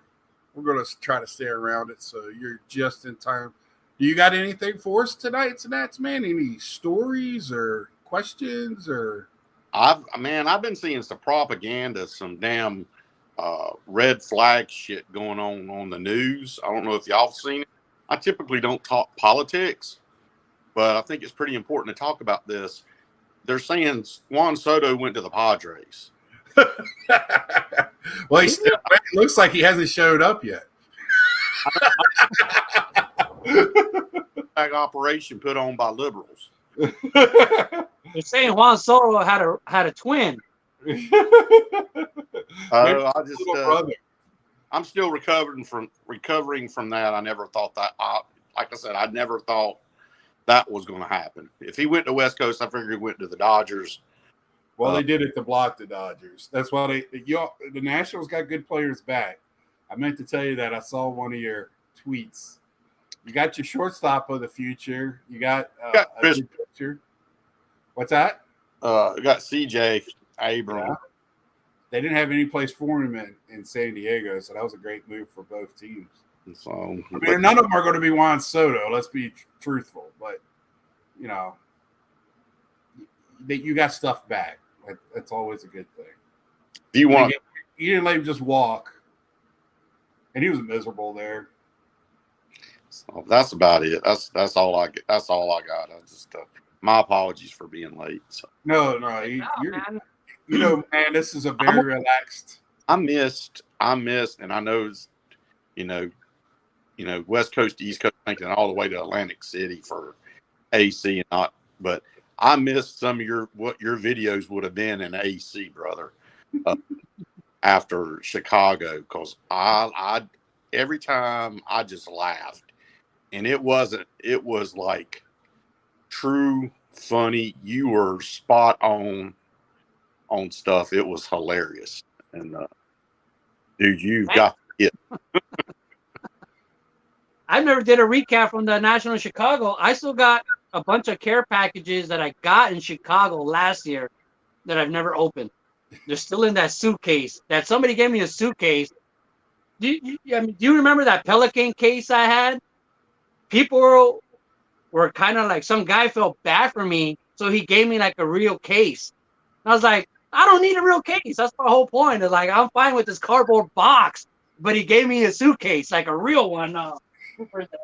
going to try to stay around it. So you're just in time. Do you got anything for us tonight, Nats, man? Any stories or questions or? I've been seeing some propaganda, some damn red flag shit going on the news. I don't know if y'all have seen it. I typically don't talk politics, but I think it's pretty important to talk about this. They're saying Juan Soto went to the Padres. Well, it looks like he hasn't showed up yet. Operation put on by liberals. They're saying Juan Soto had a twin. I'm still recovering from that. I never thought that. Like I said, I never thought that was going to happen. If he went to West Coast, I figured he went to the Dodgers. Well, they did it to block the Dodgers. That's why the Nationals got good players back. I meant to tell you that. I saw one of your tweets. You got your shortstop of the future. You got a good pitcher. What's that? You got CJ Abrams. Yeah. They didn't have any place for him in San Diego, so that was a great move for both teams. So, none of them are going to be Juan Soto. Let's be truthful, but you got stuff back. That's always a good thing. You didn't let him just walk, and he was miserable there. So that's about it. That's all I get. That's all I got. I just my apologies for being late. So. No, You know, man, this is a very relaxed. I missed, and I know, you know, West Coast to East Coast, thinking all the way to Atlantic City for AC and not, but I missed some of what your videos would have been in AC, brother, after Chicago, because I every time I just laughed, and it was like true funny. You were spot on stuff. It was hilarious, and dude, you've got it. I never did a recap from the National Chicago. I still got a bunch of care packages that I got in Chicago last year that I've never opened. They're still in that suitcase. That somebody gave me a suitcase. Do you remember that Pelican case I had? People were kind of like, some guy felt bad for me, so he gave me like a real case. I was like, I don't need a real case. That's my whole point. It's like, I'm fine with this cardboard box, but he gave me a suitcase, like a real one.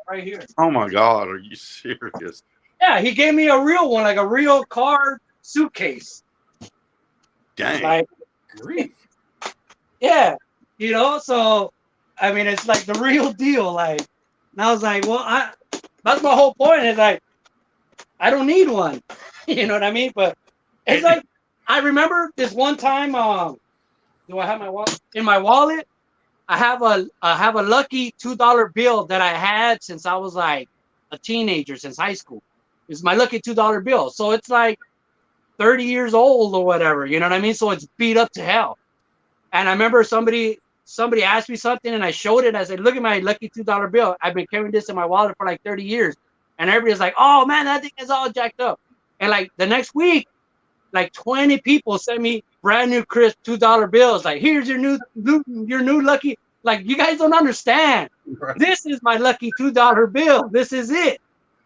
Right here. Oh my God, are you serious? Yeah, he gave me a real one, like a real card suitcase. Dang. Like, Grief. yeah, so I mean, it's like the real deal. Like, and I was like, well, that's my whole point. Is like, I don't need one. You know what I mean? But it's like, I remember this one time. Do I have my wallet? In my wallet, I have a lucky $2 bill that I had since I was like a teenager, since high school. It's my lucky $2 bill. So it's like 30 years old or whatever. You know what I mean? So it's beat up to hell. And I remember somebody asked me something, and I showed it. I said, look at my lucky $2 bill. I've been carrying this in my wallet for like 30 years. And everybody's like, oh man, that thing is all jacked up. And like the next week, like 20 people sent me brand new crisp $2 bills. Like, here's your new lucky. Like, you guys don't understand. Right. This is my lucky $2 bill. This is it.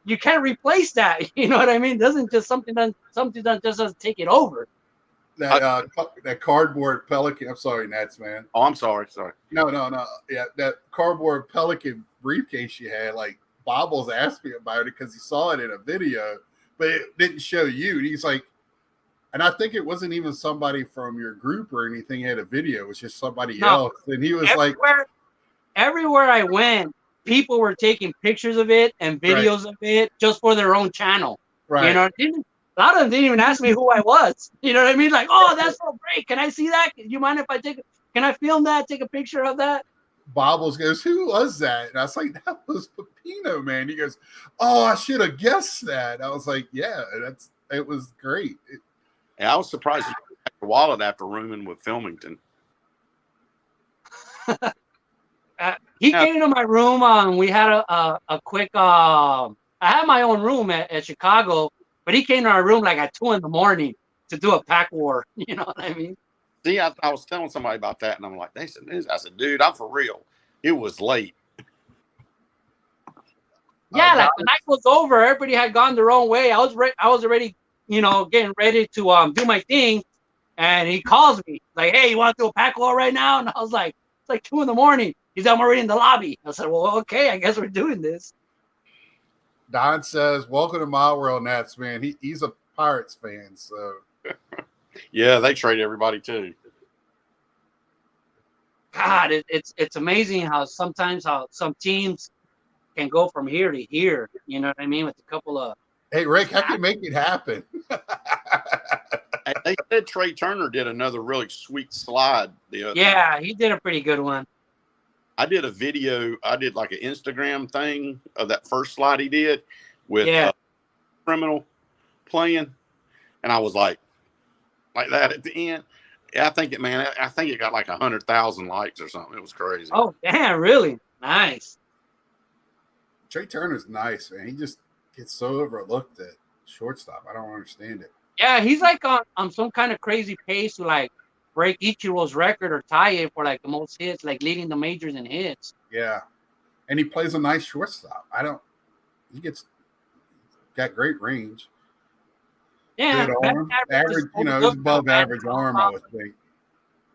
You can't replace that. You know what I mean? Something doesn't take it over. That cardboard Pelican. I'm sorry, Nats, man. Oh, I'm sorry. No. Yeah, that cardboard Pelican briefcase you had, like, Bobbles asked me about it because he saw it in a video, but it didn't show you. And he's like, and I think it wasn't even somebody from your group or anything had a video. It was just somebody else. And he was everywhere I went, people were taking pictures of it and videos of it just for their own channel. Right. You know, a lot of them didn't even ask me who I was. You know what I mean? Like, oh, that's so great. Can I see that? You mind if can I film that? Take a picture of that? Bobbles goes, who was that? And I was like, that was Pepino Man. He goes, oh, I should have guessed that. I was like, yeah, it was great. I was surprised you got your wallet after rooming with Filmington. He came to my room. We had a quick. I had my own room at Chicago, but he came to our room like at 2 a.m. to do a pack war. You know what I mean? See, I was telling somebody about that, and I'm like, I said, dude, I'm for real. It was late. Yeah, like the night was over. Everybody had gone their own way. I was already, getting ready to do my thing, and he calls me like, "Hey, you want to do a pack war right now?" And I was like, "It's like 2 a.m. He's I'm already in the lobby." I said, "Well, okay, I guess we're doing this." Don says, "Welcome to my world, Nats, man." He's a Pirates fan, so. Yeah, they trade everybody too. God, it's amazing how sometimes some teams can go from here to here. You know what I mean? With a couple of. Hey, Rick, how can you make it happen? They said Trey Turner did another really sweet slide the other. Yeah, he did a pretty good one. I did a video. I did like an Instagram thing of that first slide he did with Criminal playing, and I was like that at the end. Yeah, I think it got like 100,000 likes or something. It was crazy. Oh, damn, really? Nice. Trey Turner's nice, man. He just gets so overlooked at shortstop. I don't understand it. Yeah, he's like on some kind of crazy pace to like break Ichiro's record or tie it for like the most hits, like leading the majors in hits. Yeah. And he plays a nice shortstop. He got great range. Yeah, good arm. Average, he's above average arm, I would think.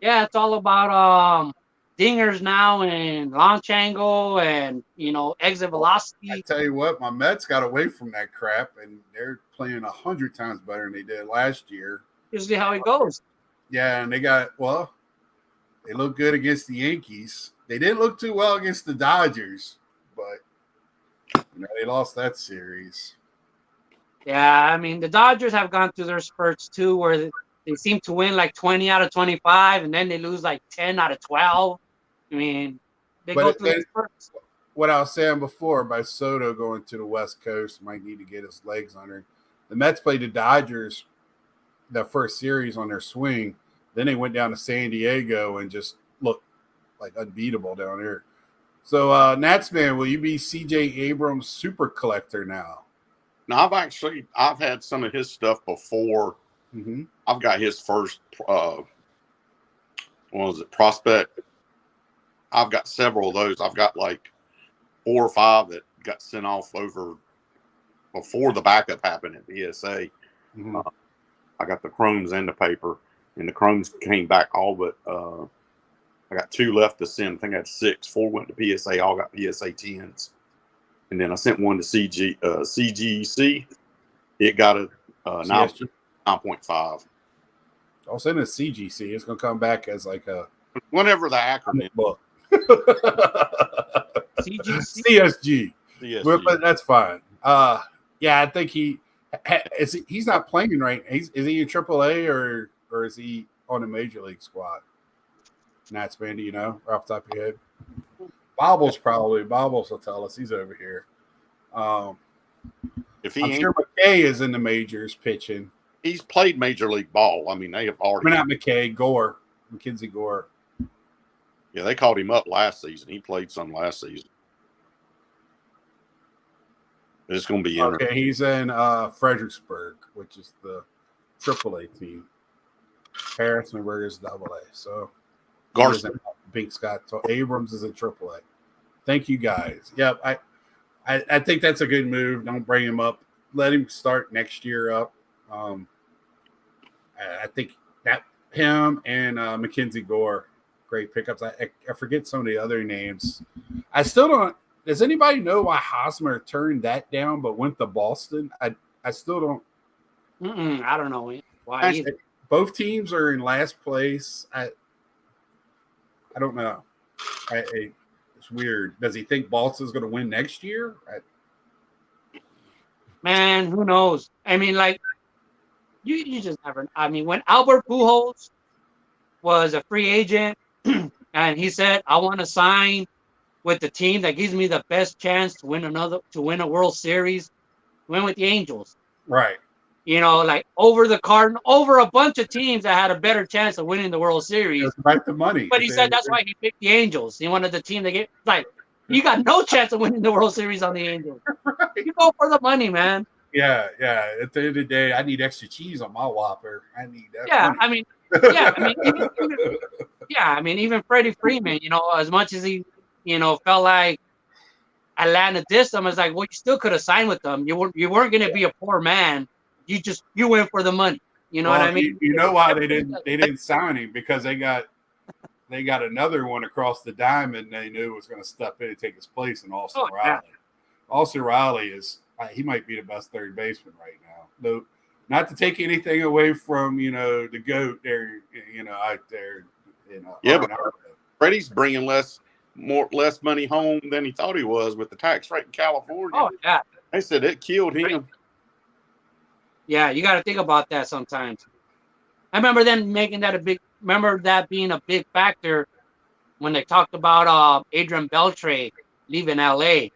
Yeah, it's all about dingers now and launch angle and exit velocity. I tell you what, my Mets got away from that crap, and they're playing 100 times better than they did last year. Usually how it goes. Yeah, and they look good against the Yankees. They didn't look too well against the Dodgers, but they lost that series. Yeah, I mean, the Dodgers have gone through their spurts too, where they seem to win like 20 out of 25, and then they lose like 10 out of 12. I mean, they go through the spurts. What I was saying before by Soto going to the West Coast, might need to get his legs under. The Mets played the Dodgers the first series on their swing. Then they went down to San Diego and just looked like unbeatable down there. So, Nats man, will you be C.J. Abrams' super collector now? Now, I've had some of his stuff before. Mm-hmm. I've got his first, prospect. I've got several of those. I've got like 4 or 5 that got sent off over before the backup happened at PSA. Mm-hmm. I got the chromes and the paper, and the chromes came back all but I got 2 left to send. I think I had 6. 4 went to PSA. All got PSA 10s. And then I sent one to CGC. It got a 9.5. I'll send it to CGC. It's going to come back as like a... Whenever the acronym. CSG. But that's fine. Yeah, I think he's not playing right. Is he in AAA or is he on a major league squad? Nats man, do you know off the top of your head? Bobbles will tell us. He's over here. I'm sure McKay is in the majors pitching. He's played major league ball. I mean, they have already. Not McKay, Mackenzie Gore. Yeah, they called him up last season. He played some last season. It's going to be interesting. Okay, he's in Fredericksburg, which is the AAA team. Harrisonburg is AA. So Garson. Big Scott. So Abrams is in AAA. Thank you guys. Yep, I think that's a good move. Don't bring him up. Let him start next year up. I think that him and Mackenzie Gore, great pickups. I forget some of the other names. I still don't. Does anybody know why Hosmer turned that down but went to Boston? I still don't. I don't know why either. Both teams are in last place. I don't know. It's weird. Does he think Boston's going to win next year? Man, who knows? I mean, like, you just never. I mean, when Albert Pujols was a free agent and he said, "I want to sign with the team that gives me the best chance to win a World Series," went with the Angels. Right. Like over a bunch of teams that had a better chance of winning the World Series. Right, the money. But he said that's why he picked the Angels. He wanted the team to get you got no chance of winning the World Series on the Angels. Right. You go for the money, man. Yeah. At the end of the day, I need extra cheese on my Whopper. I need that. Money. Even Freddie Freeman, as much as he, felt like Atlanta dissed him, it's like, well, you still could have signed with them. You weren't going to be a poor man. You went for the money. You know what I mean? You know why they didn't sign him? Because they got another one across the diamond. They knew was going to step in and take his place in Austin Riley. Yeah. Austin Riley he might be the best third baseman right now. Though, not to take anything away from the GOAT there, out there. Yeah, but Freddie's bringing less money home than he thought he was with the tax rate in California. Oh yeah, they said it killed him. Yeah, you got to think about that sometimes. I remember them making that that being a big factor when they talked about Adrian Beltre leaving LA.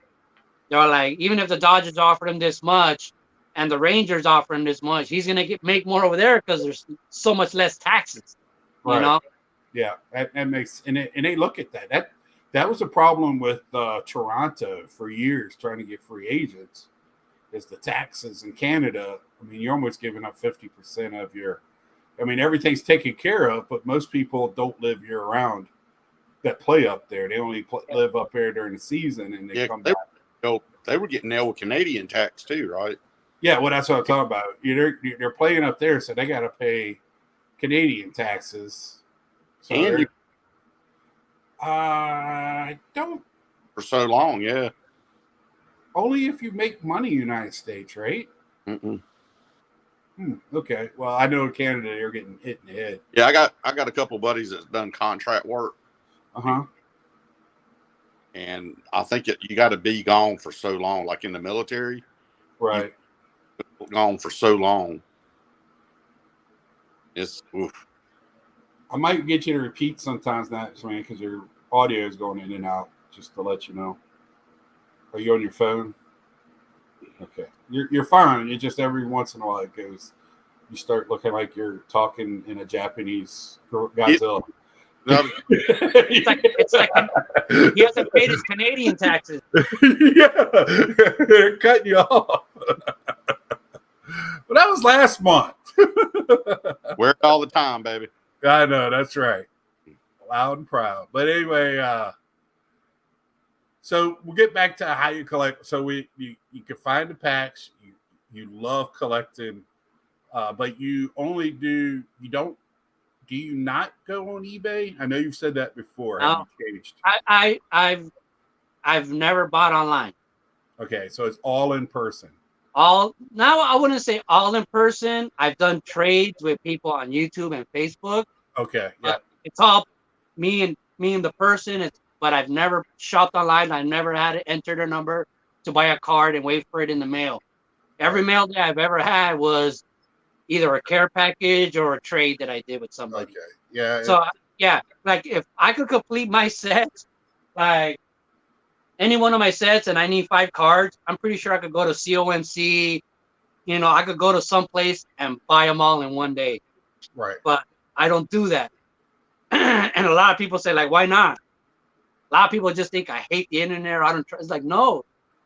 They were like, even if the Dodgers offered him this much and the Rangers offer him this much, he's gonna make more over there because there's so much less taxes. Right. Yeah, that makes and they look at that. That was a problem with Toronto for years trying to get free agents. Is the taxes in Canada. I mean, you're almost giving up 50% of your. I mean, everything's taken care of, but most people don't live year round that play up there. They only live up there during the season, and they come back. They were getting nailed with Canadian tax too, right? Yeah, well, that's what I'm talking about. They're playing up there, so they got to pay Canadian taxes. So and I don't. For so long, yeah. Only if you make money in the United States, right? Mm-mm. Okay. Well, I know in Canada they're getting hit in the head. Yeah, I got a couple buddies that's done contract work, and I think you got to be gone for so long, like in the military, Right. gone for so long. It's oof. I might get you to repeat sometimes, man, because your audio is going in and out. Just to let you know. Are you on your phone? Okay, you're fine. It just every once in a while it goes. You start looking like you're talking in a Japanese Godzilla. It's like he hasn't paid his Canadian taxes. Yeah, they're cutting you off. But that was last month. Wear it all the time, baby. I know, that's right. Loud and proud. But anyway, so we'll get back to how you collect. So you can find the packs. You love collecting, but you not go on eBay? I know you've said that before. No, have you changed? I've never bought online. Okay, so it's all in person. Now I wouldn't say all in person. I've done trades with people on YouTube and Facebook. Okay, yeah. It's all me and the person. But I've never shopped online. I've never had to enter their number to buy a card and wait for it in the mail. Every mail that I've ever had was either a care package or a trade that I did with somebody. Okay, yeah. So like if I could complete my set, like any one of my sets, and I need 5 cards, I'm pretty sure I could go to COMC. I could go to some place and buy them all in one day. Right. But I don't do that. And a lot of people say, like, why not? A lot of people just think I hate the internet or I don't trust. It's like, no,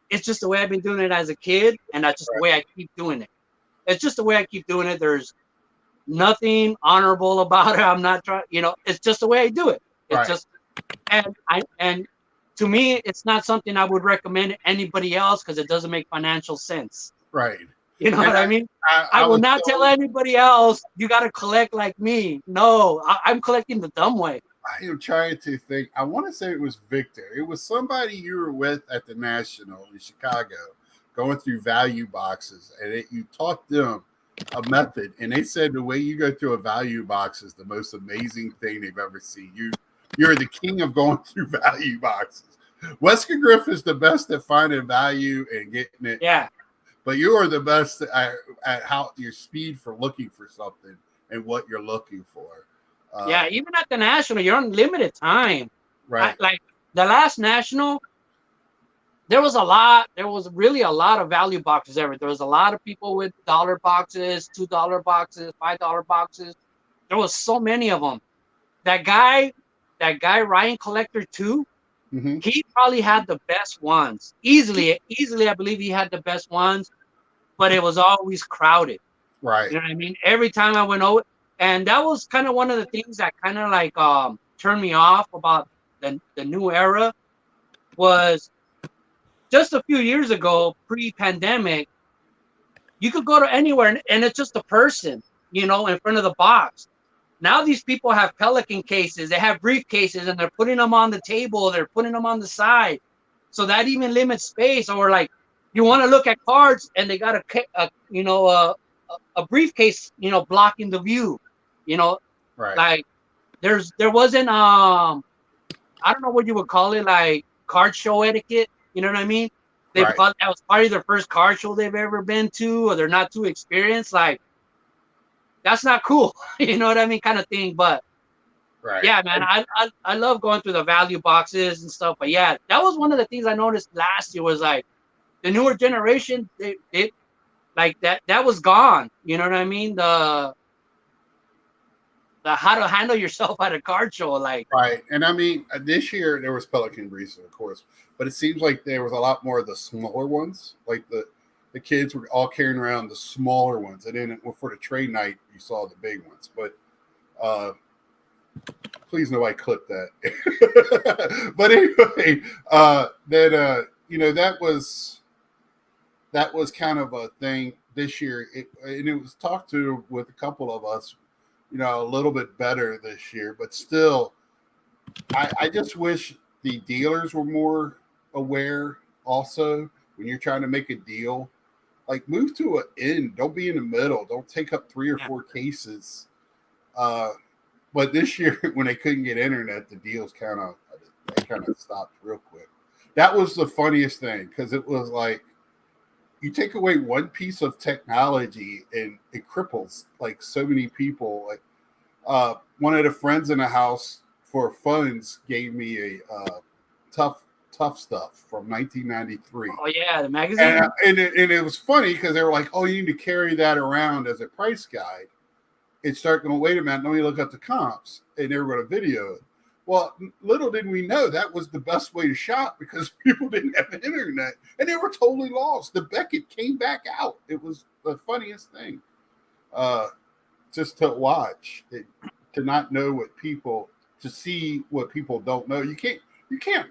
it's just the way I've been doing it as a kid, and that's just the way I keep doing it. It's just the way I keep doing it. There's nothing honorable about it. I'm not trying, it's just the way I do it. It's just, and to me, it's not something I would recommend to anybody else because it doesn't make financial sense. Right. You know what I mean? I will not tell anybody else, you got to collect like me. No, I'm collecting the dumb way. I am trying to think. I want to say it was Victor. It was somebody you were with at the National in Chicago going through value boxes, and you taught them a method, and they said the way you go through a value box is the most amazing thing they've ever seen. You're the king of going through value boxes. Wesker Griff is the best at finding value and getting it. Yeah. But you are the best at how your speed for looking for something and what you're looking for. Yeah, even at the National, you're on limited time. Right. Like the last National, there was really a lot of value boxes there. There was a lot of people with $1 boxes, $2 boxes, $5 boxes. There was so many of them. That guy Ryan Collector 2, he probably had the best ones. Easily, I believe he had the best ones, but it was always crowded. Right. You know what I mean? Every time I went over, and that was kind of one of the things that kind of like turned me off about the new era was just a few years ago, pre-pandemic, you could go to anywhere and it's just a person, in front of the box. Now these people have Pelican cases, they have briefcases, and they're putting them on the table, they're putting them on the side. So that even limits space. Or like you want to look at cards and they got a briefcase, blocking the view. Right. Like there wasn't I don't know what you would call it, like card show etiquette. You know what I mean? That was probably their first card show they've ever been to, or they're not too experienced. Like that's not cool. You know what I mean? Kind of thing. But yeah, man, I love going through the value boxes and stuff. But yeah, that was one of the things I noticed last year was like the newer generation, they like that was gone. You know what I mean? The how to handle yourself at a card show, like right. And I mean, this year there was Pelican Breezes, of course, but it seems like there was a lot more of the smaller ones. Like the kids were all carrying around the smaller ones, and then for the trade night, you saw the big ones. But please, nobody clip that. But anyway, that was kind of a thing this year, and it was talked to with a couple of us. A little bit better this year, but still, I just wish the dealers were more aware also when you're trying to make a deal. Like, move to an end. Don't be in the middle. Don't take up 3 or 4 cases. But this year, when they couldn't get internet, the deals kind of stopped real quick. That was the funniest thing, because it was like, you take away one piece of technology and it cripples like so many people. Like one of the friends in the house for funds gave me a tough stuff from 1993. Oh yeah, the magazine. And it was funny because they were like, "Oh, you need to carry that around as a price guide." And start going, "Wait a minute, let me look at the comps," and they were going to video it. Well, little did we know that was the best way to shop, because people didn't have the internet and they were totally lost. The Beckett came back out. It was the funniest thing. Just to watch it, to not know what people, to see what people don't know. You can't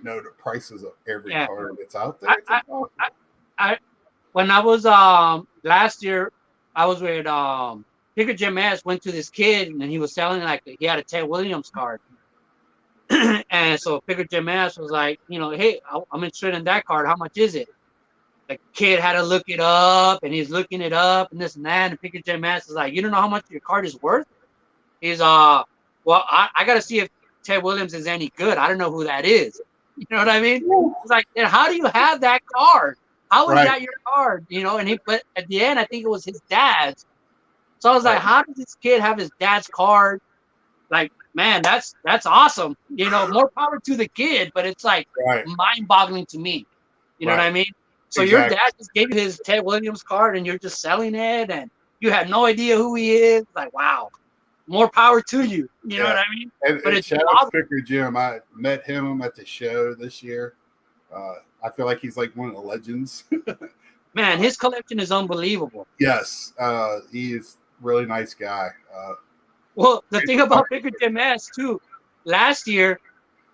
know the prices of every card that's out there. When I was last year, I was with Picker Jim S. Went to this kid and he was selling, like, he had a Ted Williams card. And so Picker Jim Ass was like, hey, I'm interested in that card. How much is it? The kid had to look it up, and he's looking it up and this and that. And Picker Jim Ass is like, you don't know how much your card is worth? He's well, I got to see if Ted Williams is any good. I don't know who that is. You know what I mean? It's like, then how do you have that card? How is that your card? But at the end, I think it was his dad's. So I was like, how does this kid have his dad's card? Like, man, that's awesome. More power to the kid, but it's like mind-boggling to me. You know what I mean? So your dad just gave you his Ted Williams card and you're just selling it and you had no idea who he is. Like, wow, more power to you. You know what I mean? But it's shout out to Picker Jim. I met him at the show this year. I feel like he's like one of the legends. Man, his collection is unbelievable. Yes, he is a really nice guy. Well, the thing about Picker Jim S. too, last year,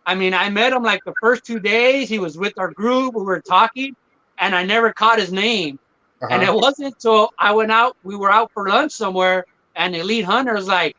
I mean, I met him like the first 2 days. He was with our group. We were talking, and I never caught his name. And it wasn't until I went out, we were out for lunch somewhere, and Elite Hunter was like,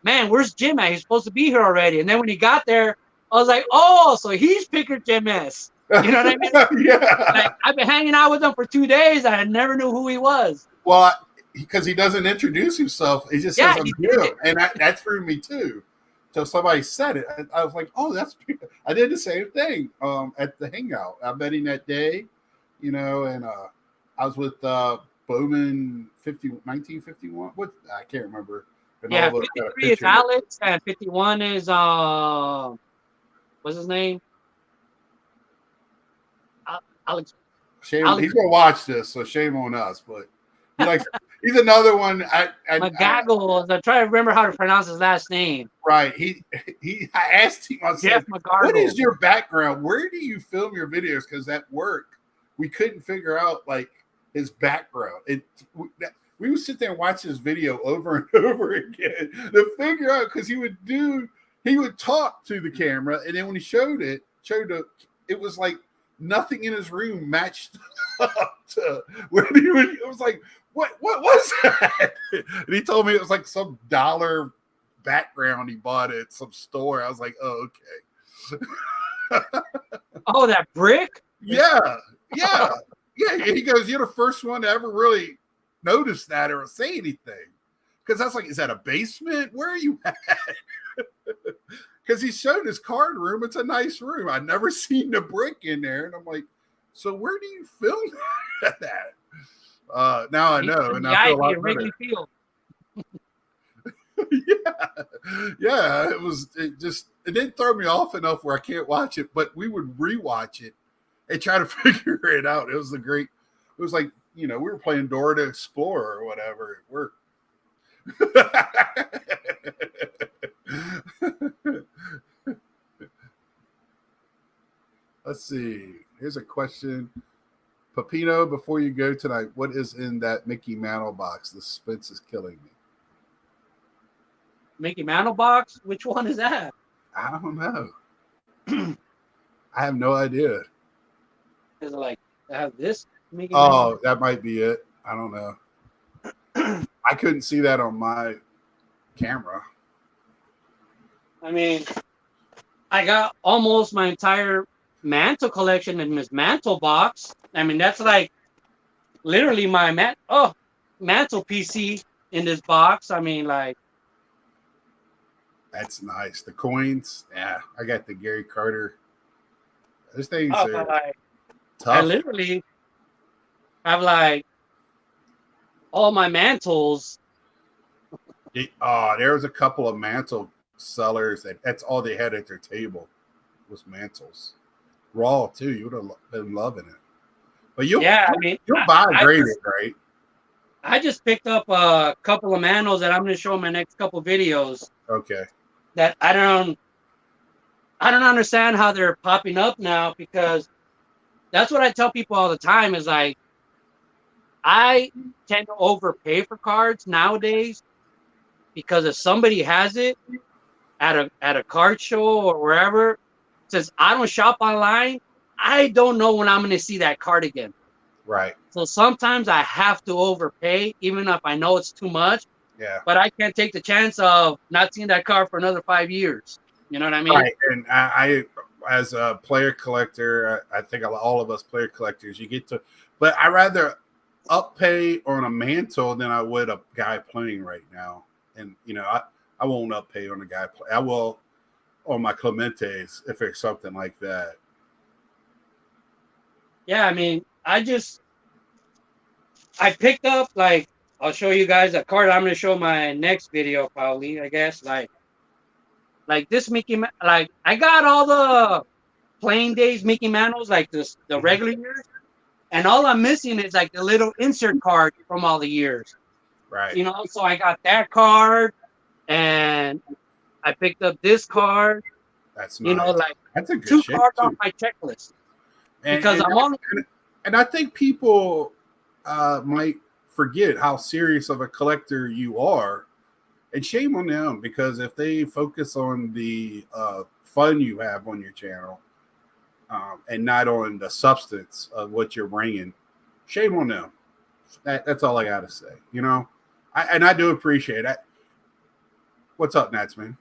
man, where's Jim at? He's supposed to be here already. And then when he got there, I was like, oh, so he's Picker Jim S. You know what I mean? Like, I've been hanging out with him for 2 days, and I never knew who he was. Well, because he doesn't introduce himself. He just says, I'm Jim. And that threw me too. So somebody said it. I was like, oh, that's Peter. I did the same thing at the hangout. I met him that day, and I was with Bowman 1951. What? I can't remember. And 53 is Alex, and 51 is what's his name? Alex. Shame. Alex. He's gonna watch this, so shame on us. But he's another one. McGaggles. I'm trying to remember how to pronounce his last name. Right. I asked him, I said, what is your background? Where do you film your videos? Because at work, we couldn't figure out like his background. We would sit there and watch his video over and over again to figure out, because he would talk to the camera, and then when he showed it was like nothing in his room matched up to when it was like, what was that? And he told me it was like some dollar background he bought at some store. I was like, oh, okay. Oh, that brick? Yeah. And he goes, you're the first one to ever really notice that or say anything. Because I was like, is that a basement? Where are you at? Because he showed his card room. It's a nice room. I'd never seen the brick in there. And I'm like, so where do you film that? Now I know. And I feel a lot better. Yeah. It didn't throw me off enough where I can't watch it, but we would rewatch it and try to figure it out. It was like, we were playing Dora the Explorer or whatever. It worked. Let's see. Here's a question. Pepino, before you go tonight, what is in that Mickey Mantle box? The suspense is killing me. Mickey Mantle Box? Which one is that? I don't know. I have no idea. Is it like, I have this Mickey Mantle? That might be it. I don't know. I couldn't see that on my camera. I mean, I got almost my entire Mantle collection in this Mantle box. I mean, that's like literally my mantle PC in this box. I mean, like, That's nice. The coins, yeah. I got the Gary Carter. Those things oh, are like, I tough. literally have like all my mantles. There was a couple of mantle sellers that's all they had at their table was mantles. Raw too. You would have been loving it. But Yeah, I mean, you'll buy graded, right? I just picked up a couple of mantles that I'm going to show in my next couple videos. Okay. That I don't understand how they're popping up now, because that's what I tell people all the time is like, I tend to overpay for cards nowadays, because if somebody has it at a card show or wherever, since I don't shop online, I don't know when I'm going to see that card again. Right. So sometimes I have to overpay, even if I know it's too much. Yeah. But I can't take the chance of not seeing that card for another 5 years. You know what I mean? Right. And I as a player collector, I think all of us player collectors, you get to, but I rather uppay on a mantle than I would a guy playing right now. And I won't uppay on a guy play. I will on my Clementes if it's something like that. Yeah, I mean, I picked up, like, I'll show you guys a card I'm going to show my next video probably, I guess. Like this like, I got all the playing days Mickey Mantles, like the regular years. And all I'm missing is like the little insert card from all the years. Right. So I got that card, and I picked up this card. That's nice. Like, that's a good 2 shape cards too. on my checklist. And I think people might forget how serious of a collector you are, and shame on them, because if they focus on the fun you have on your channel and not on the substance of what you're bringing, shame on them. That's all I got to say. I do appreciate it. What's up, Nats, man?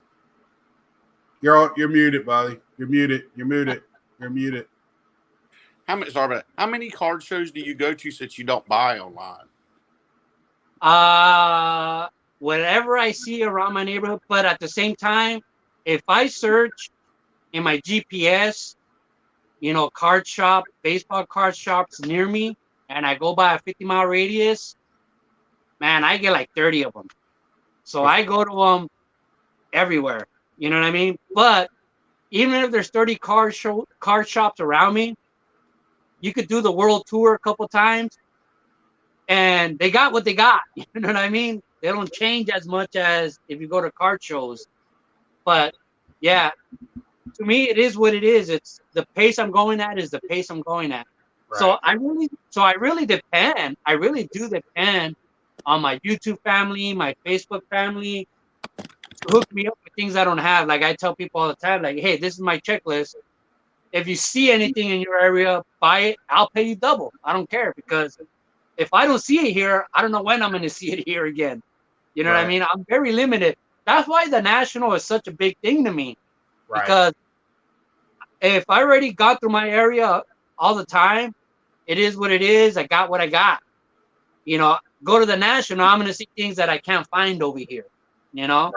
You're muted, buddy. You're muted. You're muted. You're muted. How many card shows do you go to since you don't buy online? Whatever I see around my neighborhood, but at the same time, if I search in my GPS, card shop, baseball card shops near me, and I go by a 50-mile radius, man, I get like 30 of them. So I go to them everywhere. You know what I mean? But even if there's 30 card shops around me, you could do the world tour a couple times, and they got what they got. You know what I mean? They don't change as much as if you go to card shows. But yeah, to me, it is what it is. It's the pace I'm going at is the pace I'm going at. Right. So I really depend. I really do depend on my YouTube family, my Facebook family, to hook me up with things I don't have. Like I tell people all the time, like, hey, this is my checklist. If you see anything in your area, buy it. I'll pay you double. I don't care, because if I don't see it here, I don't know when I'm going to see it here again. You know what I mean? I'm very limited. That's why the National is such a big thing to me. Right. Because if I already got through my area all the time, it is what it is. I got what I got. Go to the National, I'm going to see things that I can't find over here. Right.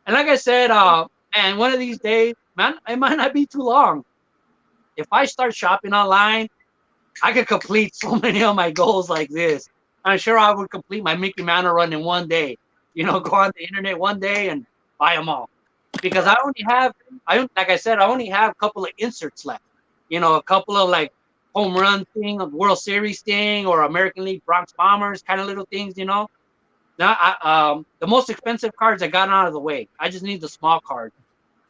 And like I said, man, one of these days, man, it might not be too long. If I start shopping online, I could complete so many of my goals like this. I'm sure I would complete my Mickey Mantle run in one day. Go on the internet one day and buy them all. Because I only have a couple of inserts left. A couple of like home run thing, a World Series thing, or American League Bronx Bombers kind of little things. Now, the most expensive cards I got out of the way. I just need the small cards.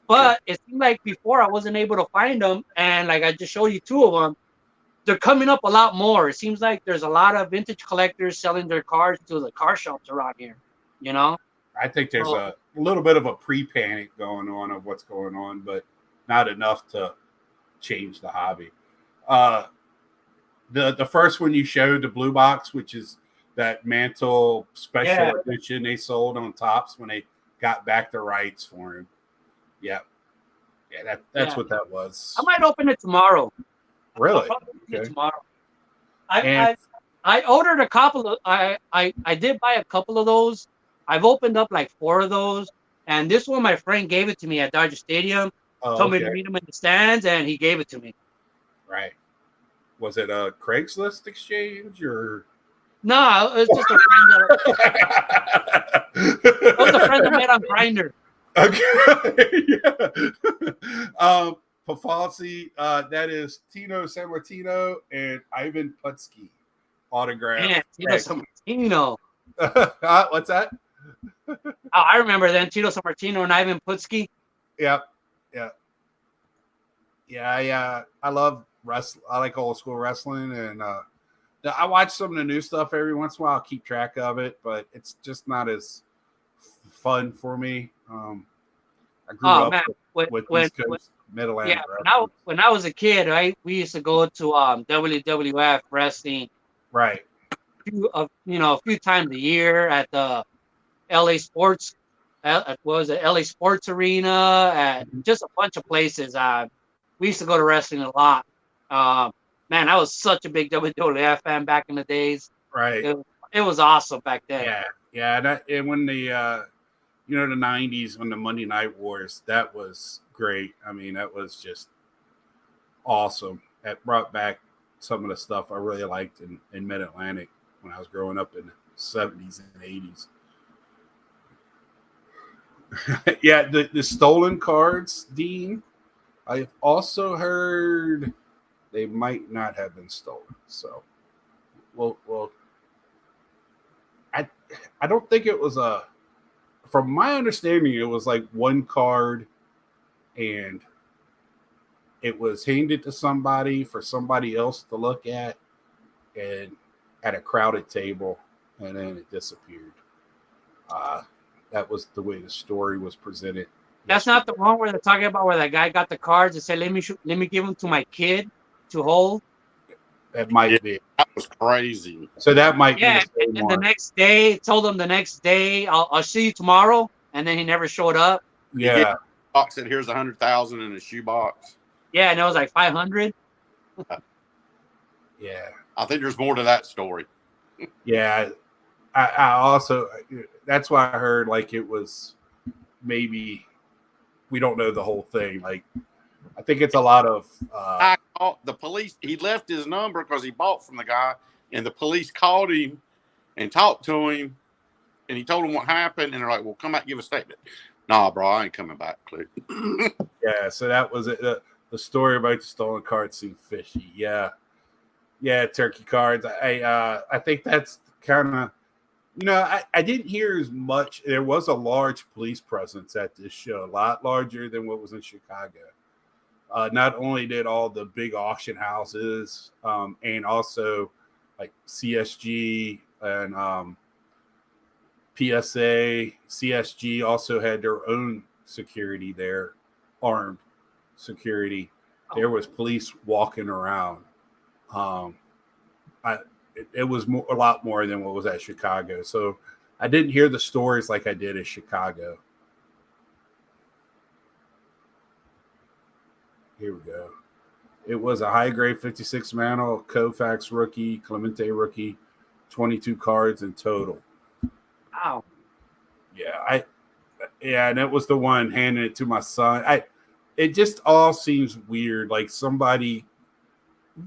But it seemed like before I wasn't able to find them, and like I just showed you 2 of them, they're coming up a lot more. It seems like there's a lot of vintage collectors selling their cards to the car shops around here. I think there's a little bit of a pre-panic going on of what's going on, but not enough to change the hobby. The first one you showed, the blue box, which is that mantle special edition they sold on Tops when they got back the rights for him. Yeah, that's what that was. I might open it tomorrow. Really? Tomorrow. I ordered a couple of. I did buy a couple of those. I've opened up like 4 of those, and this one my friend gave it to me at Dodger Stadium. Oh, Told me to okay. meet him in the stands, and he gave it to me. Right. Was it a Craigslist exchange or? No, it's just a friend that it was a friend I met on Grindr. Okay. Yeah. Pafalsi, that is Tino San Martino and Ivan Putski autograph. Man, Tito Sammartino. What's that? Oh, I remember then Tito Sammartino and Ivan Putski. Yeah. I love wrestling. I like old school wrestling, and I watch some of the new stuff every once in a while. I'll keep track of it, but it's just not as fun for me. I grew up with East Coast Middle Atlantic. Yeah, when I was a kid, right, we used to go to WWF wrestling. Right. A few times a year at the LA Sports. What was it? LA Sports Arena, at just a bunch of places. We used to go to wrestling a lot. Man, I was such a big WWF fan back in the days. Right. It was awesome back then. Yeah. And when the the 90s, when the Monday Night Wars, that was great. I mean, that was just awesome. That brought back some of the stuff I really liked in Mid-Atlantic when I was growing up in the 70s and 80s. Yeah, the stolen cards, Dean, I've also heard they might not have been stolen. So, well, I don't think it was from my understanding, it was like one card and it was handed to somebody for somebody else to look at and at a crowded table, and then it disappeared. That was the way the story was presented. That's not the one where they're talking about where that guy got the cards and said, let me give them to my kid to hold. That might be. That was crazy. So that might be. And the next day, told him the next day, I'll see you tomorrow, and then he never showed up. Yeah. Box said, "Here's 100,000 in a shoebox." Yeah, and it was like 500. Yeah. I think there's more to that story. Yeah. I also, that's why I heard like it was maybe, we don't know the whole thing. Like, I think it's a lot of. I called the police. He left his number because he bought from the guy, and the police called him and talked to him, and he told them what happened. And they're like, "Well, come back and give a statement." Nah, bro, I ain't coming back, Click. Yeah, so that was it. The story about the stolen cards seemed fishy. Yeah, turkey cards. I think that's kind of. I didn't hear as much. There was a large police presence at this show, a lot larger than what was in Chicago. Not only did all the big auction houses and also like CSG and PSA, CSG also had their own security there, armed security. There was police walking around. It was a lot more than what was at Chicago. So I didn't hear the stories like I did at Chicago. Here we go. It was a high-grade 56 mantle, Koufax rookie, Clemente rookie, 22 cards in total. Wow. Yeah, and it was the one handing it to my son. It just all seems weird. Like somebody,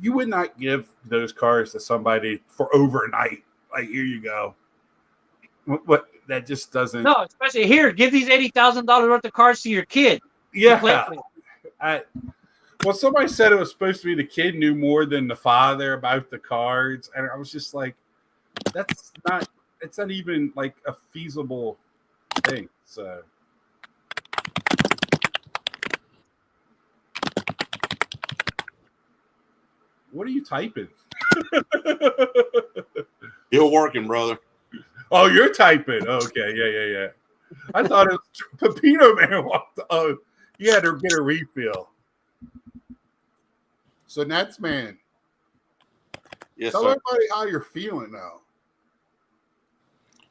you would not give those cards to somebody for overnight. Like, here you go. What that just doesn't. No, especially here. Give these $80,000 worth of cards to your kid. Yeah. Well, somebody said it was supposed to be the kid knew more than the father about the cards, and I was just like, it's not even like a feasible thing. So, what are you typing? Still working, brother. Oh, you're typing. Okay, yeah. I thought it was Pepino Man walked. Oh, you had to get a refill. So Nats man, Yes, tell sir. everybody how you're feeling now,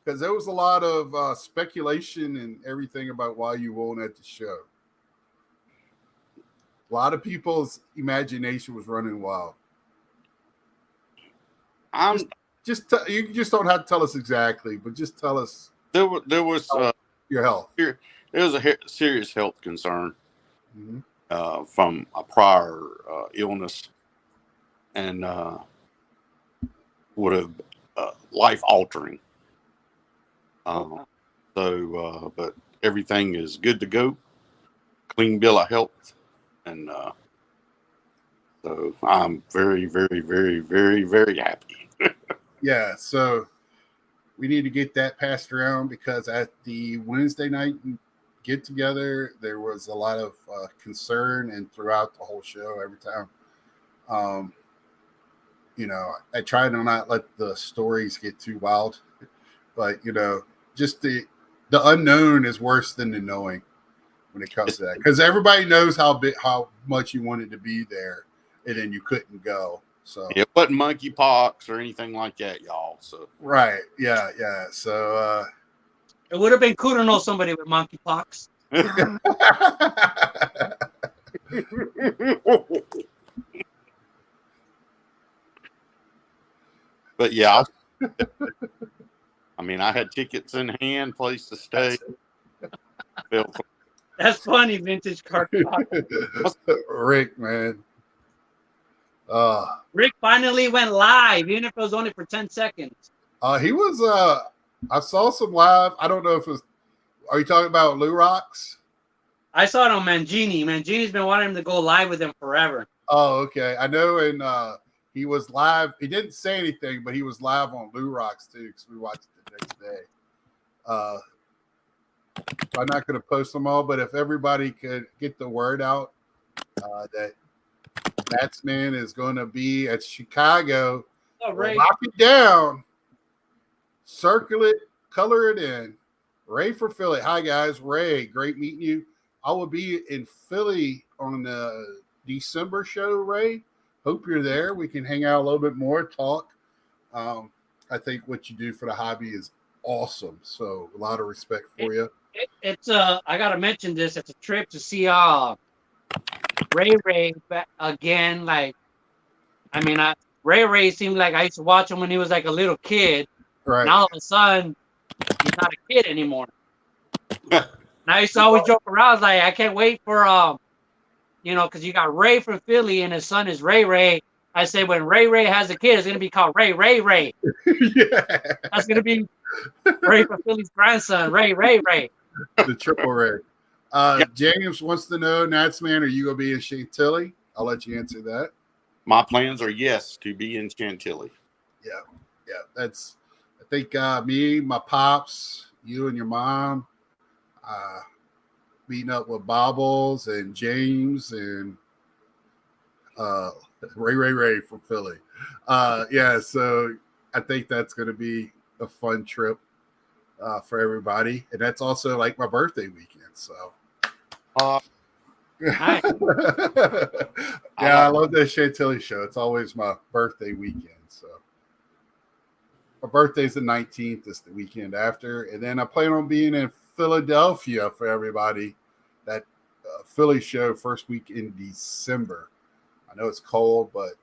because there was a lot of speculation and everything about why you won't at the show. A lot of people's imagination was running wild. you just don't have to tell us exactly, but just tell us There was your health. There was a serious health concern Mm-hmm. from a prior illness, and would have life altering. But everything is good to go. Clean bill of health, and so I'm very, very, very, very, very happy. Yeah, so we need to get that passed around because at the Wednesday night get together, there was a lot of concern, and throughout the whole show, every time, I try to not let the stories get too wild, but just the unknown is worse than the knowing when it comes to that, because everybody knows how much you wanted to be there, and then you couldn't go. So it wasn't monkeypox or anything like that, y'all. So right, yeah. So it would have been cool to know somebody with monkeypox. But yeah, I mean, I had tickets in hand, place to stay. That's funny, vintage card. Rick, man. Rick finally went live, even if it was only for 10 seconds. He was. I saw some live. I don't know if it was. Are you talking about Lou Rocks? I saw it on Mangini. Mangini's been wanting him to go live with him forever. Oh, okay. I know, and he was live. He didn't say anything, but he was live on Lou Rocks too, because we watched it the next day. I'm not going to post them all, but if everybody could get the word out that Batsman is going to be at Chicago, lock it down, circle it, color it in. Ray for Philly. Hi, guys. Ray, great meeting you. I will be in Philly on the December show, Ray. Hope you're there. We can hang out a little bit more, talk. I think what you do for the hobby is awesome. So a lot of respect for you. It's I got to mention this. It's a trip to see Ray again. Like, I mean, Ray seemed like I used to watch him when he was like a little kid. Right. Now all of a sudden, he's not a kid anymore. And I used to always joke around. I was like, I can't wait for because you got Ray from Philly and his son is Ray Ray. I say when Ray has a kid, it's gonna be called Ray. Yeah. That's gonna be Ray from Philly's grandson, Ray. The triple Ray. James wants to know, Natsman, are you gonna be in Chantilly? I'll let you answer that. My plans are yes to be in Chantilly. Yeah. I think me, my pops, you and your mom, meeting up with Bobbles and James and Ray from Philly. So I think that's going to be a fun trip for everybody. And that's also like my birthday weekend. So Nice. I love that Chantilly show. It's always my birthday weekend. So my birthday's the 19th. It's the weekend after. And then I plan on being in Philadelphia for everybody. That Philly show first week in December. I know it's cold, but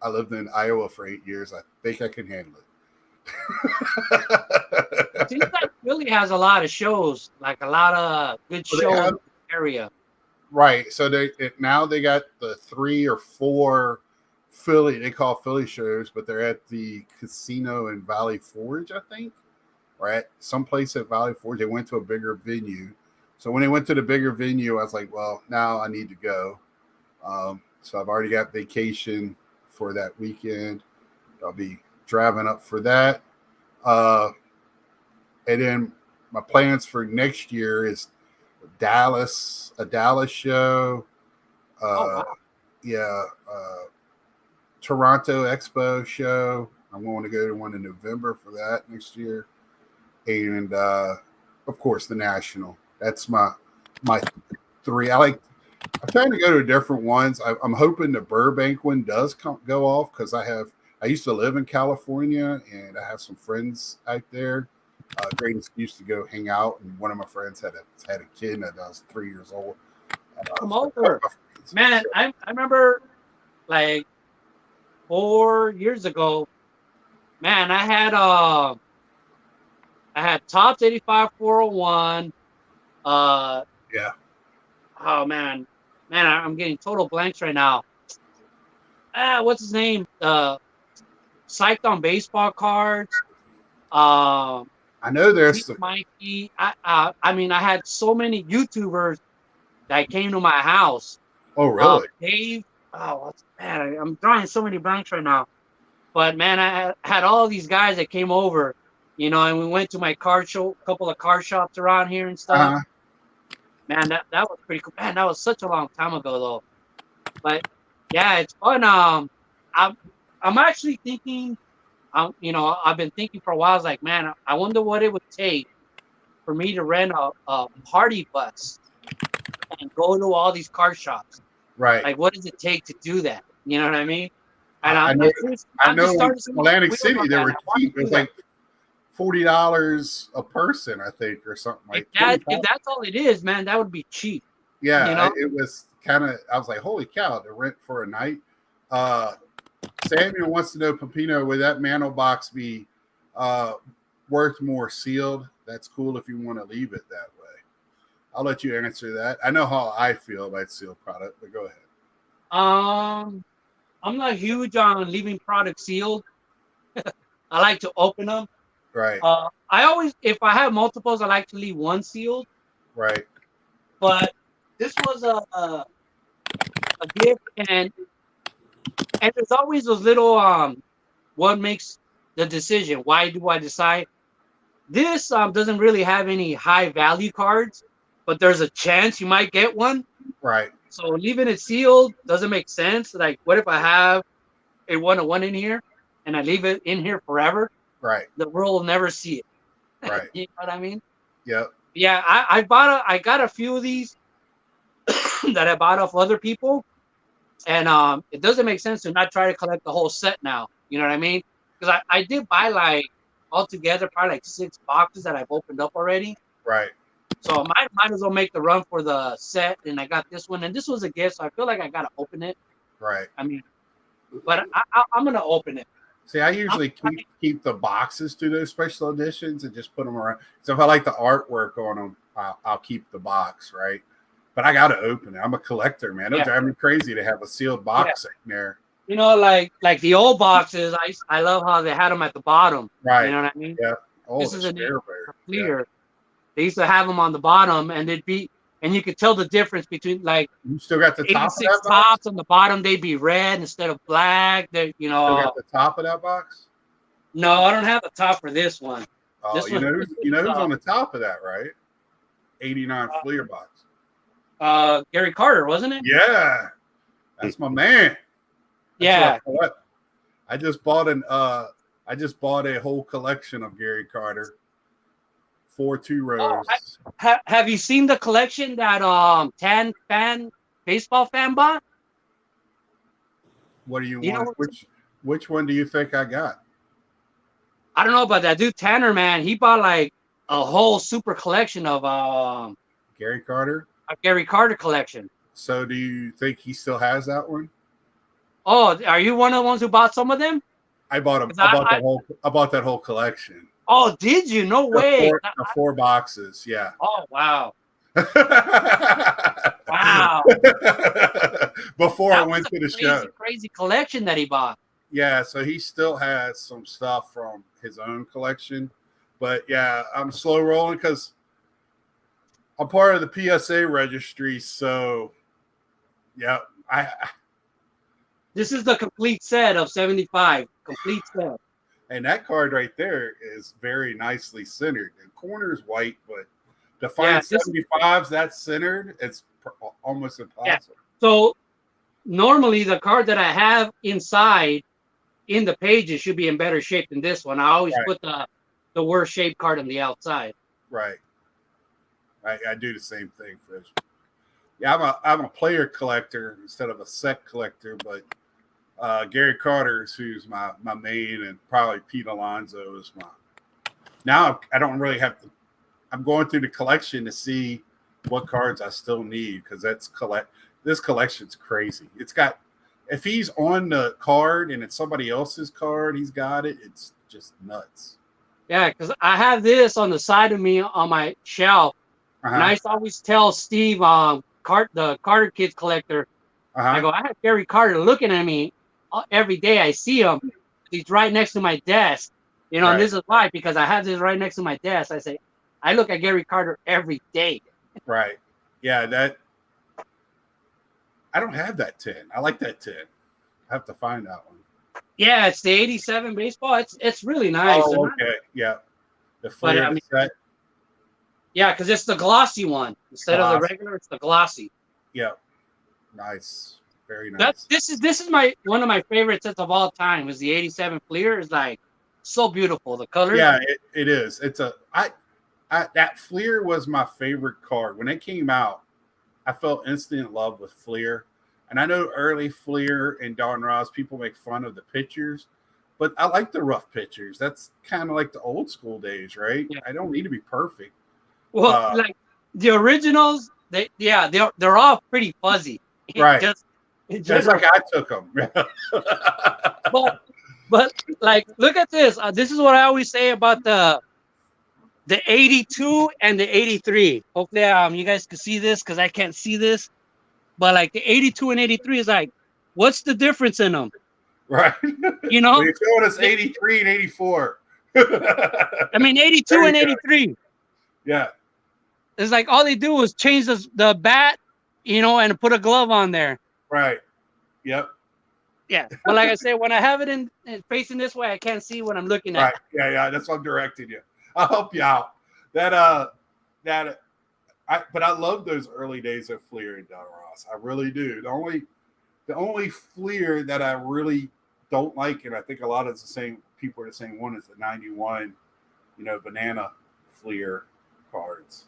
I lived in Iowa for 8 years. I think I can handle it. It seems like Philly has a lot of shows, like a lot of good shows in the area. Right. So now they got the 3 or 4 Philly, they call Philly shows, but they're at the casino in Valley Forge, I think. Or at someplace at Valley Forge. They went to a bigger venue. So when they went to the bigger venue, I was like, well, now I need to go. So I've already got vacation for that weekend. I'll be driving up for that. And then my plans for next year is a Dallas show. Toronto Expo show. I'm going to go to one in November for that next year. And of course the National. That's my 3. I'm trying to go to different ones. I'm hoping the Burbank one does go off because I used to live in California and I have some friends out there. Great excuse to go hang out. And one of my friends had a kid that was 3 years old. Come over, man. I remember like 4 years ago, man, I had Topps 85 401. Yeah. Oh man, I'm getting total blanks right now. What's his name? Psyched on baseball cards. I know there's Sweet Mikey. I mean, I had so many YouTubers that came to my house. oh really? Dave. Oh man, I'm drawing so many blanks right now. But man, I had all these guys that came over, and we went to my card show, a couple of card shops around here and stuff. Uh-huh. Man, that was pretty cool. Man, that was such a long time ago though. But yeah, it's fun. I'm actually thinking. I've been thinking for a while. I was like, man, I wonder what it would take for me to rent a party bus and go to all these card shops. Right. Like, what does it take to do that? You know what I mean? And I know. I know. In Atlantic City, they were cheap. It was like $40 a person, I think, or something like that. If that's all it is, man, that would be cheap. Yeah, it was kind of. I was like, holy cow, to rent for a night. Samuel wants to know, Pepino, would that mantle box be worth more sealed? That's cool if you want to leave it that way. I'll let you answer that. I know how I feel about sealed product, but go ahead. I'm not huge on leaving products sealed. I like to open them. Right. I always, if I have multiples, I like to leave one sealed. Right. But this was a gift, and there's always those little what makes the decision? Why do I decide? This doesn't really have any high value cards, but there's a chance you might get one. Right. So leaving it sealed doesn't make sense. Like, what if I have a 101 in here and I leave it in here forever? Right. The world will never see it. Right. You know what I mean? Yep. Yeah, I got a few of these that I bought off other people, and it doesn't make sense to not try to collect the whole set now. You know what I mean? Because I did buy like altogether probably like 6 boxes that I've opened up already. Right. So I might as well make the run for the set, and I got this one, and this was a gift, so I feel like I gotta open it. Right. I mean, but I'm gonna open it. See, I usually keep the boxes to those special editions and just put them around. So if I like the artwork on them, I'll keep the box, right? But I gotta open it. I'm a collector, man. It'll drive me crazy to have a sealed box in there. You know, like the old boxes, I love how they had them at the bottom. Right. You know what I mean? Yeah. Oh, this is a clear. Yeah. They used to have them on the bottom, and and you could tell the difference between like you still got the top 86 tops on the bottom. They'd be red instead of black. They, still got the top of that box. No, I don't have the top for this one. Oh, this you know who's on the top of that, right? 89 Fleer box. Gary Carter, wasn't it? Yeah, that's my man. Yeah. I just bought a whole collection of Gary Carter. 4 2-rows. Have you seen the collection that baseball fan bought? What do you want? Which one do you think I got? I don't know, but that dude Tanner, man, he bought like a whole super collection of Gary Carter. A Gary Carter collection. So do you think he still has that one? Oh, are you one of the ones who bought some of them? I bought them. I bought that whole collection. Oh, did you? No way. The 4 boxes, yeah. Oh, wow. Wow. Before I went to the show. Crazy collection that he bought. Yeah, so he still has some stuff from his own collection. But yeah, I'm slow rolling because I'm part of the PSA registry. So yeah, this is the complete set of 75. Complete set. And that card right there is very nicely centered. The corner is white, but to find 75s that's centered, it's almost impossible. Yeah. So normally the card that I have inside in the pages should be in better shape than this one. I always put the worst shaped card on the outside. Right. I do the same thing, Fish. Yeah, I'm a player collector instead of a set collector, but Gary Carter's who's my main, and probably Pete Alonso is my. Now I don't really have to. I'm going through the collection to see what cards I still need because this collection's crazy. It's got, if he's on the card and it's somebody else's card, he's got it. It's just nuts. Yeah, because I have this on the side of me on my shelf, and I Uh-huh. used to always tell Steve, the Carter Kids collector, I Uh-huh. go, I have Gary Carter looking at me every day. I see him. He's right next to my desk. You know, and Right. this is why, because I have this right next to my desk. I say, I look at Gary Carter every day. Right. Yeah, that I don't have that tin. I like that tin. I have to find that one. Yeah, it's the '87 baseball. It's really nice. Oh, okay. Yeah. The But Fleer I mean, set. yeah, because it's the glossy one instead of the Gloss. regular. It's the glossy. Yeah. Nice. Very That nice. this is my one of my favorite sets of all time. Is the '87 Fleer. Is like so beautiful. The colors. Yeah, it is. It's a I that Fleer was my favorite card. When it came out, I fell instant in love with Fleer. And I know early Fleer and Don Ross, people make fun of the pictures, but I like the rough pictures. That's kind of like the old school days, right? Yeah. I don't need to be perfect. Well, like the originals, they're all pretty fuzzy. Right. Just like I took them. but like, look at this. This is what I always say about the '82 and the '83. Hopefully, you guys can see this because I can't see this. But like the '82 and '83 is like, what's the difference in them? Right. You know, well, you're showing us 83 and 84. I mean, '82 and '83. Yeah. It's like all they do is change the bat, you know, and put a glove on there. Right. Yep. Yeah. But like I said, when I have it in facing this way, I can't see what I'm looking at. Right. Yeah. That's what I'm directing you. I'll help you out. But I love those early days of Fleer and Don Ross. I really do. The only Fleer that I really don't like, and I think a lot of the same people are the same one, is the '91, banana Fleer cards.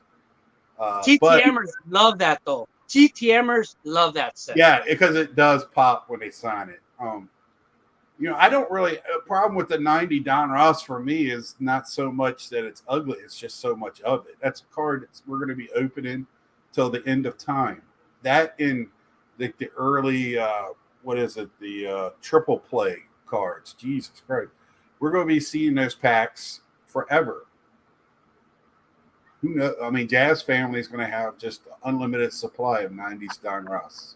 TTMers love that though. TTMers love that set. Yeah, because it does pop when they sign it. I don't really. A problem with the '90 Don Ross for me is not so much that it's ugly; it's just so much of it. That's a card we're going to be opening till the end of time. That in the early, the triple play cards. Jesus Christ, we're going to be seeing those packs forever. Who knows? I mean, Jazz Family is going to have just an unlimited supply of '90s Don Ross.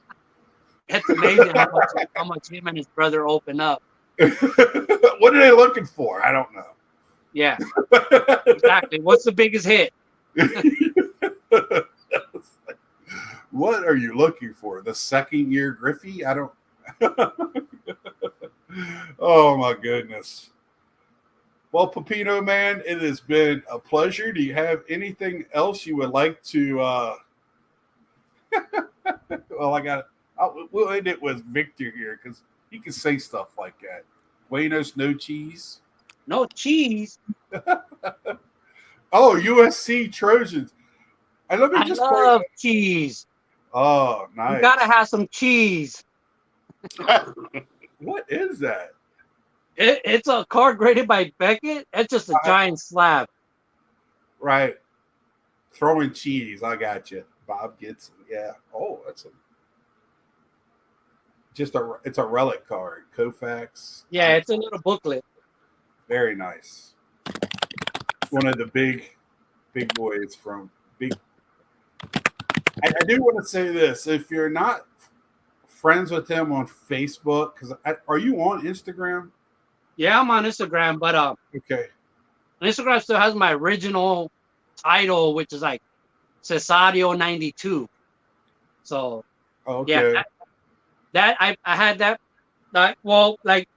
It's amazing how much him and his brother open up. What are they looking for? I don't know. Yeah, exactly. What's the biggest hit? What are you looking for? The second year Griffey? I don't. Oh my goodness. Well, Pepino Man, it has been a pleasure. Do you have anything else you would like to? Well, we'll end it with Victor here because he can say stuff like that. Buenos, no cheese. No cheese. Oh, USC Trojans. And let me just love cheese. Oh, nice. You gotta have some cheese. What is that? It's a card graded by Beckett. It's just a giant slab. Right. Throwing cheese. I got you. Bob gets it. Yeah. Oh, it's a relic card. Koufax. Yeah, it's a little booklet. Very nice. One of the big boys from big. I do want to say this. If you're not friends with him on Facebook, are you on Instagram? Yeah, I'm on Instagram, but okay. Instagram still has my original title, which is like Cesario 92. So okay. Yeah, I had that. Well, like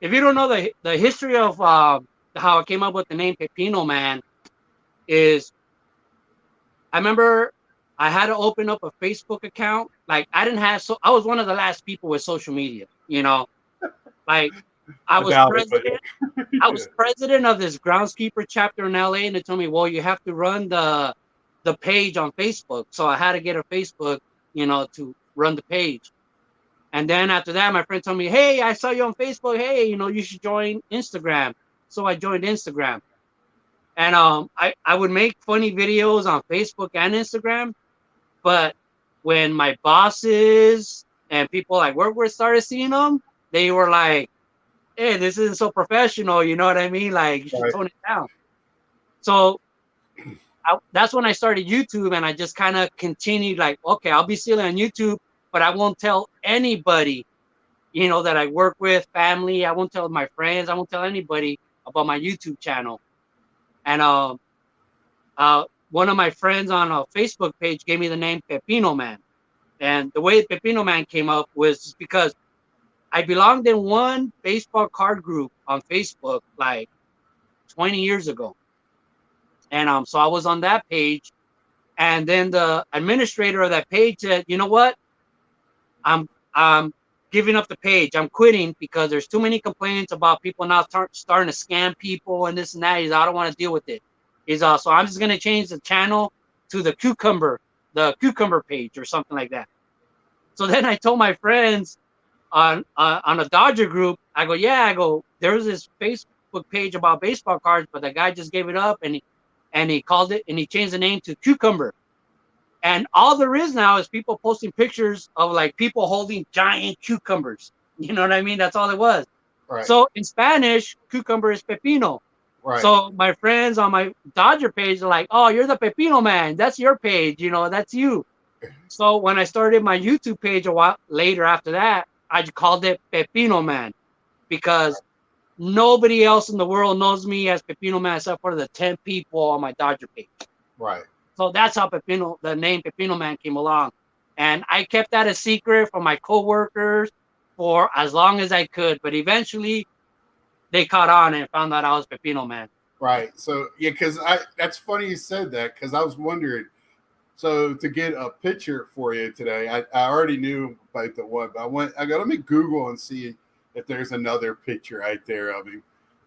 if you don't know the history of how I came up with the name Pepino Man, is I remember I had to open up a Facebook account. Like I was one of the last people with social media, like I was president. I was president of this groundskeeper chapter in LA, and they told me, well, you have to run the page on Facebook. So I had to get a Facebook, to run the page. And then after that, my friend told me, hey, I saw you on Facebook. Hey, you should join Instagram. So I joined Instagram. And I would make funny videos on Facebook and Instagram. But when my bosses and people like work started seeing them, they were like, hey, this isn't so professional. You know what I mean? Like, you should tone it down. So that's when I started YouTube, and I just kind of continued like, okay, I'll be silly on YouTube, but I won't tell anybody, you know, that I work with, family. I won't tell my friends. I won't tell anybody about my YouTube channel. And one of my friends on a Facebook page gave me the name Pepino Man. And the way Pepino Man came up was because I belonged in one baseball card group on Facebook like 20 years ago. And so I was on that page. And then the administrator of that page said, you know what? I'm giving up the page. I'm quitting because there's too many complaints about people now starting to scam people and this and that. He's, I don't want to deal with it. He's so I'm just gonna change the channel to the cucumber page or something like that. So then I told my friends on a Dodger group, I go, there's this Facebook page about baseball cards, but the guy just gave it up and he called it and he changed the name to Cucumber. And all there is now is people posting pictures of like people holding giant cucumbers. You know what I mean? That's all it was. Right. So in Spanish, cucumber is pepino. Right. So my friends on my Dodger page are like, oh, you're the Pepino Man. That's your page. You know, that's you. So when I started my YouTube page a while later after that, I called it Pepino Man because nobody else in the world knows me as Pepino Man except for the 10 people on my Dodger page. Right. So that's how the name Pepino Man came along. And I kept that a secret from my coworkers for as long as I could. But eventually they caught on and found out I was Pepino Man. Right. So, yeah, because that's funny you said that because I was wondering. So to get a picture for you today, I already knew about the one, but let me Google and see if there's another picture right there of him.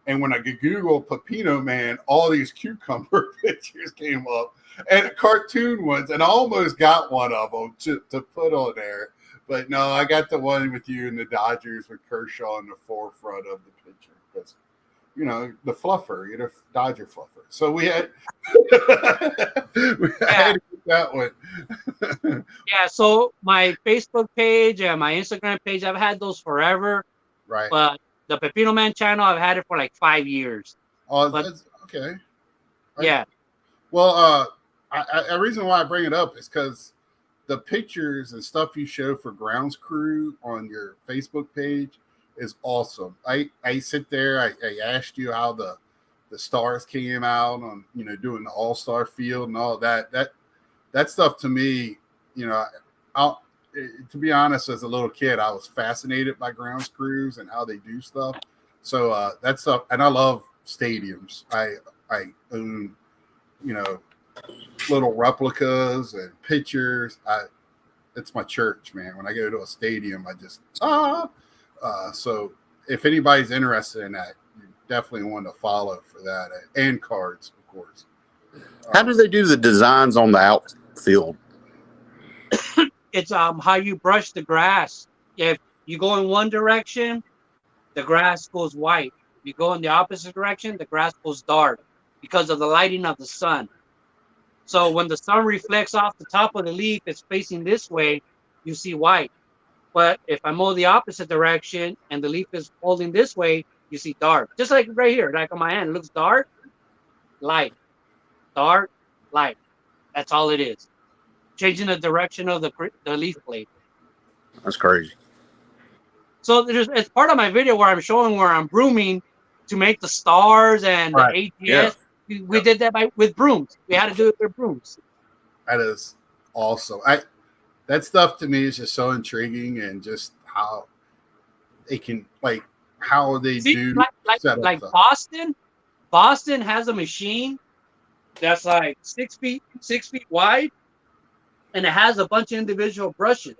And when I could Google Pepino Man, all these cucumber pictures came up and cartoon ones, and I almost got one of them to put on there. But no, I got the one with you and the Dodgers with Kershaw in the forefront of the picture because, you know, the fluffer, you know, Dodger fluffer. So we had, had that one. Yeah, so my Facebook page and my Instagram page, I've had those forever. Right. But the Pepino Man channel, I've had it for like 5 years. Oh, but, that's okay. Right. Yeah. Well, the reason why I bring it up is because the pictures and stuff you show for Grounds Crew on your Facebook page is awesome. I sit there, I asked you how the stars came out on, you know, doing the all-star field and all that stuff to me, you know, to be honest, as a little kid, I was fascinated by grounds crews and how they do stuff. So that stuff, and I love stadiums. I own, you know, little replicas and pictures. It's my church, man. When I go to a stadium, I just so if anybody's interested in that, you definitely want to follow for that, and cards, of course. How do they do the designs on the outfield? It's how you brush the grass. If you go in one direction, the grass goes white. If you go in the opposite direction, the grass goes dark because of the lighting of the sun. So when the sun reflects off the top of the leaf, it's facing this way, you see white. But if I mow the opposite direction and the leaf is holding this way, you see dark. Just like right here, like on my hand, it looks dark, light, dark, light. That's all it is. Changing the direction of the leaf blade. That's crazy. So it's part of my video where I'm showing where I'm brooming to make the stars and right. the ATS. Yeah. We did that with brooms. We had to do it with brooms. That is awesome. That stuff to me is just so intriguing, and just how they can, like, how they do like Boston. Boston has a machine that's like 6 feet wide, and it has a bunch of individual brushes.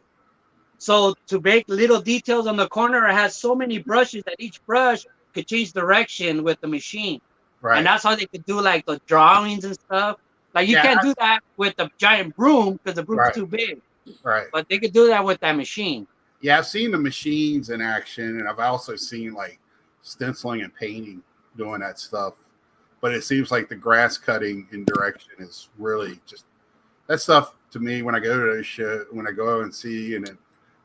So to make little details on the corner, it has so many brushes that each brush could change direction with the machine. Right. And that's how they could do like the drawings and stuff. Like you can't do that with the giant broom because the broom's too big. Right. But they could do that with that machine. Yeah, I've seen the machines in action, and I've also seen like stenciling and painting doing that stuff. But it seems like the grass cutting in direction is really just that stuff to me. When I go to those shows, when I go and see, and then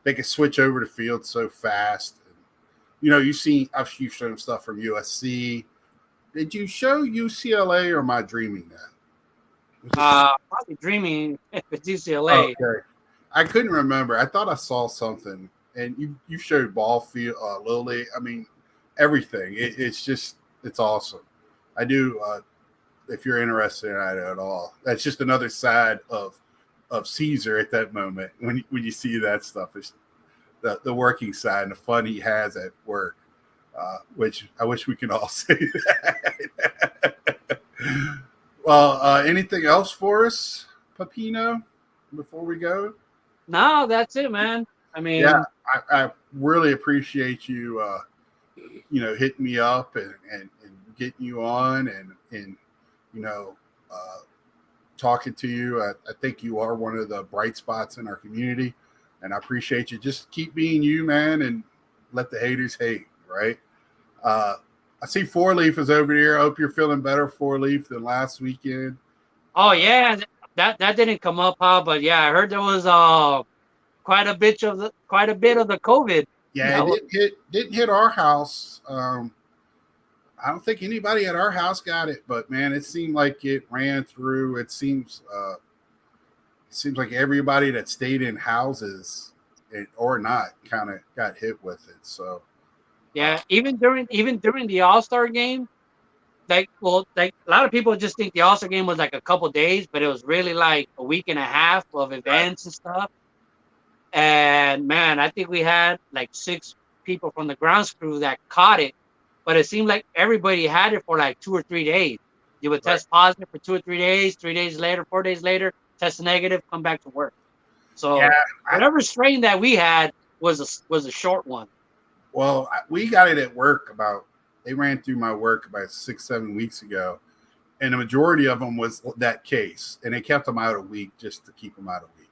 they can switch over the field so fast. I've shown stuff from USC. Did you show UCLA or am I dreaming that? Probably dreaming if it's UCLA. Okay. I couldn't remember. I thought I saw something, and you showed ball field, Little League. I mean, everything. It's awesome. I do. If you're interested in it at all, that's just another side of Caesar at that moment when you see that stuff. It's the working side and the fun he has at work, which I wish we could all say that. Well, anything else for us, Pepino, before we go? No, that's it, man. I mean, yeah, I really appreciate you, hitting me up and getting you on and talking to you. I think you are one of the bright spots in our community, and I appreciate you. Just keep being you, man, and let the haters hate, right? I see Four Leaf is over here. I hope you're feeling better, Four Leaf, than last weekend. Oh yeah, that didn't come up, huh? But yeah, I heard there was quite a bit of the COVID. Yeah, it didn't hit our house. I don't think anybody at our house got it, but man, it seemed like it ran through. It seems like everybody that stayed in houses or not kind of got hit with it. So yeah, even during the All-Star game, a lot of people just think the All-Star game was like a couple days, but it was really like a week and a half of events and stuff. And man, I think we had like 6 people from the grounds crew that caught it, but it seemed like everybody had it for like 2 or 3 days. You would test positive for 2 or 3 days, 3 days later, 4 days later, test negative, come back to work. So whatever strain that we had was a short one. Well, we got it at work they ran through my work about 6-7 weeks ago, and the majority of them was that case, and they kept them out a week just to keep them out a week.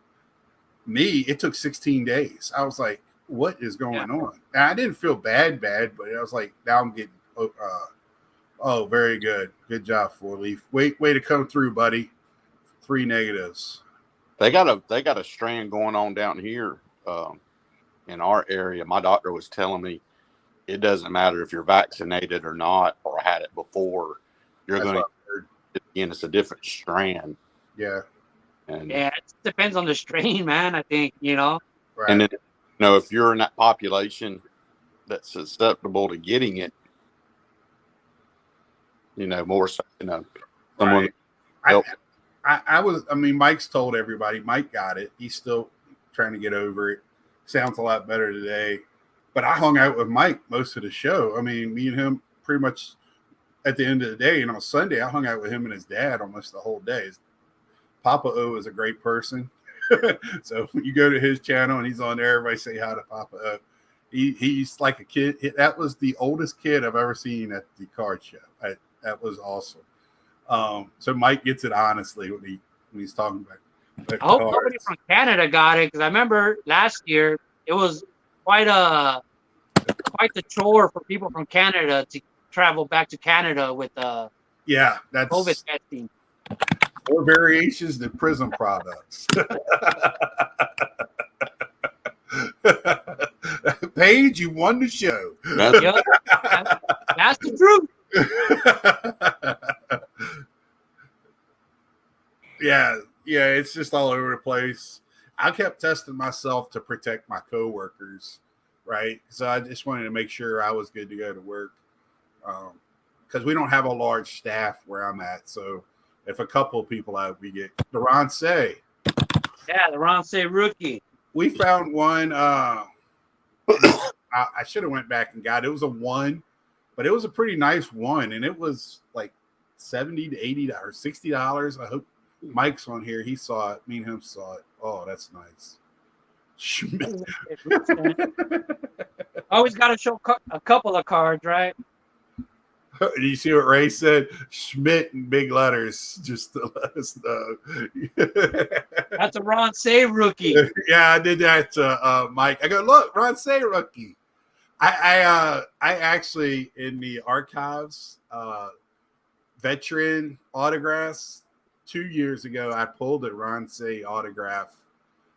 Me, it took 16 days. I was like, what is going on? And I didn't feel bad, but I was like, now I'm getting, very good. Good job, Four Leaf. Way to come through, buddy. 3 negatives. They got a strand going on down here in our area. My doctor was telling me it doesn't matter if you're vaccinated or not, or had it before. You're going to, again, it's a different strand. Yeah. And it depends on the strain, man. I think, Right. And then, if you're in that population that's susceptible to getting it, more so, someone. Right. Mike's told everybody. Mike got it. He's still trying to get over it. Sounds a lot better today. But I hung out with Mike most of the show. I mean, me and him pretty much at the end of the day. And on Sunday, I hung out with him and his dad almost the whole day. Papa O is a great person. So you go to his channel and he's on there. Everybody say hi to Papa O. He's like a kid. That was the oldest kid I've ever seen at the card show. That was awesome. So Mike gets it honestly when he's talking about. I hope nobody from Canada got it, because I remember last year it was quite the chore for people from Canada to travel back to Canada with that's COVID testing. More variations than prison products. Paige, you won the show. That's the truth. Yeah, it's just all over the place. I kept testing myself to protect my coworkers, right? So I just wanted to make sure I was good to go to work, because we don't have a large staff where I'm at. So if a couple of people out, we get the Ron Say. Yeah, the Ron Say rookie. We found one. I should have went back and got it. It was a 1, but it was a pretty nice 1, and it was like $70 to $80 or $60. I hope Mike's on here. He saw it. Me and him saw it. Oh, that's nice. Always got to show a couple of cards, right? Do you see what Ray said? Schmidt in big letters, just to let us know. That's a Ron Say rookie. Yeah, I did that to Mike. I go, look, Ron Say rookie. I actually, in the archives, veteran autographs, 2 years ago, I pulled a Ron Say autograph,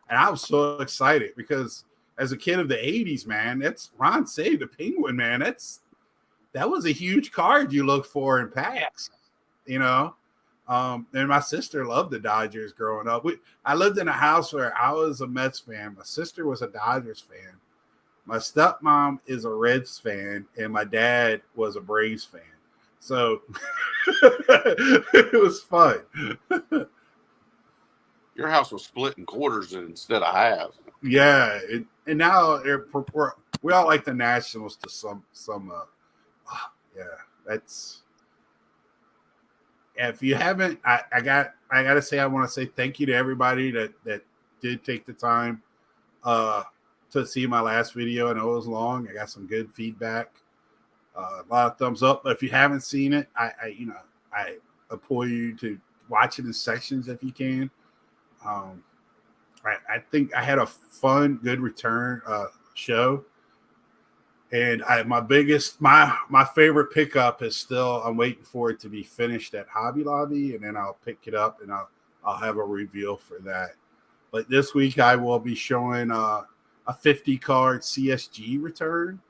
and I was so excited because as a kid of the 80s, man, that's Ron Saved the Penguin, man. That was a huge card you look for in packs, you know. And my sister loved the Dodgers growing up. I lived in a house where I was a Mets fan. My sister was a Dodgers fan. My stepmom is a Reds fan, and my dad was a Braves fan. So it was fun. Your house was split in quarters instead of halves. Yeah, and now we all like the Nationals to some. Yeah, that's. If you haven't, I gotta say, I want to say thank you to everybody that did take the time to see my last video. I know it was long. I got some good feedback, a lot of thumbs up. But if you haven't seen it, I implore you to watch it in sections if you can. I think I had a fun, good return show. And my favorite pickup is still, I'm waiting for it to be finished at Hobby Lobby, and then I'll pick it up and I'll have a reveal for that. But this week I will be showing a 50 card CSG return.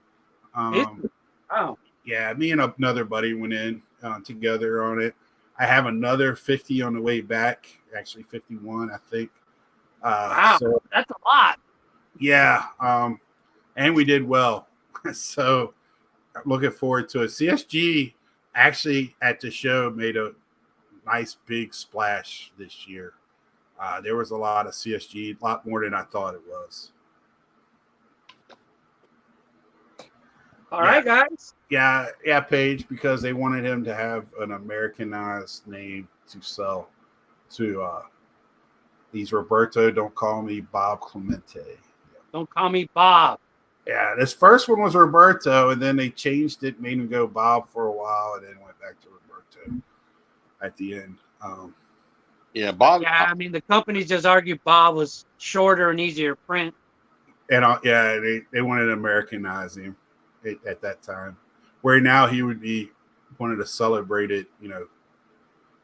Wow. Yeah, me and another buddy went in together on it. I have another 50 on the way back, actually 51, I think. Wow, so, that's a lot. Yeah, and we did well. So I'm looking forward to it. CSG actually at the show made a nice big splash this year. There was a lot of CSG, a lot more than I thought it was. All right, guys. Yeah, Paige, because they wanted him to have an Americanized name to sell to these Roberto. Don't call me Bob Clemente. Don't call me Bob. Yeah, this first one was Roberto, and then they changed it, made him go Bob for a while, and then went back to Roberto at the end. Yeah, Bob. Yeah, I mean, the companies just argued Bob was shorter and easier to print. And they wanted to Americanize him at that time, where now he would be wanted to celebrate it,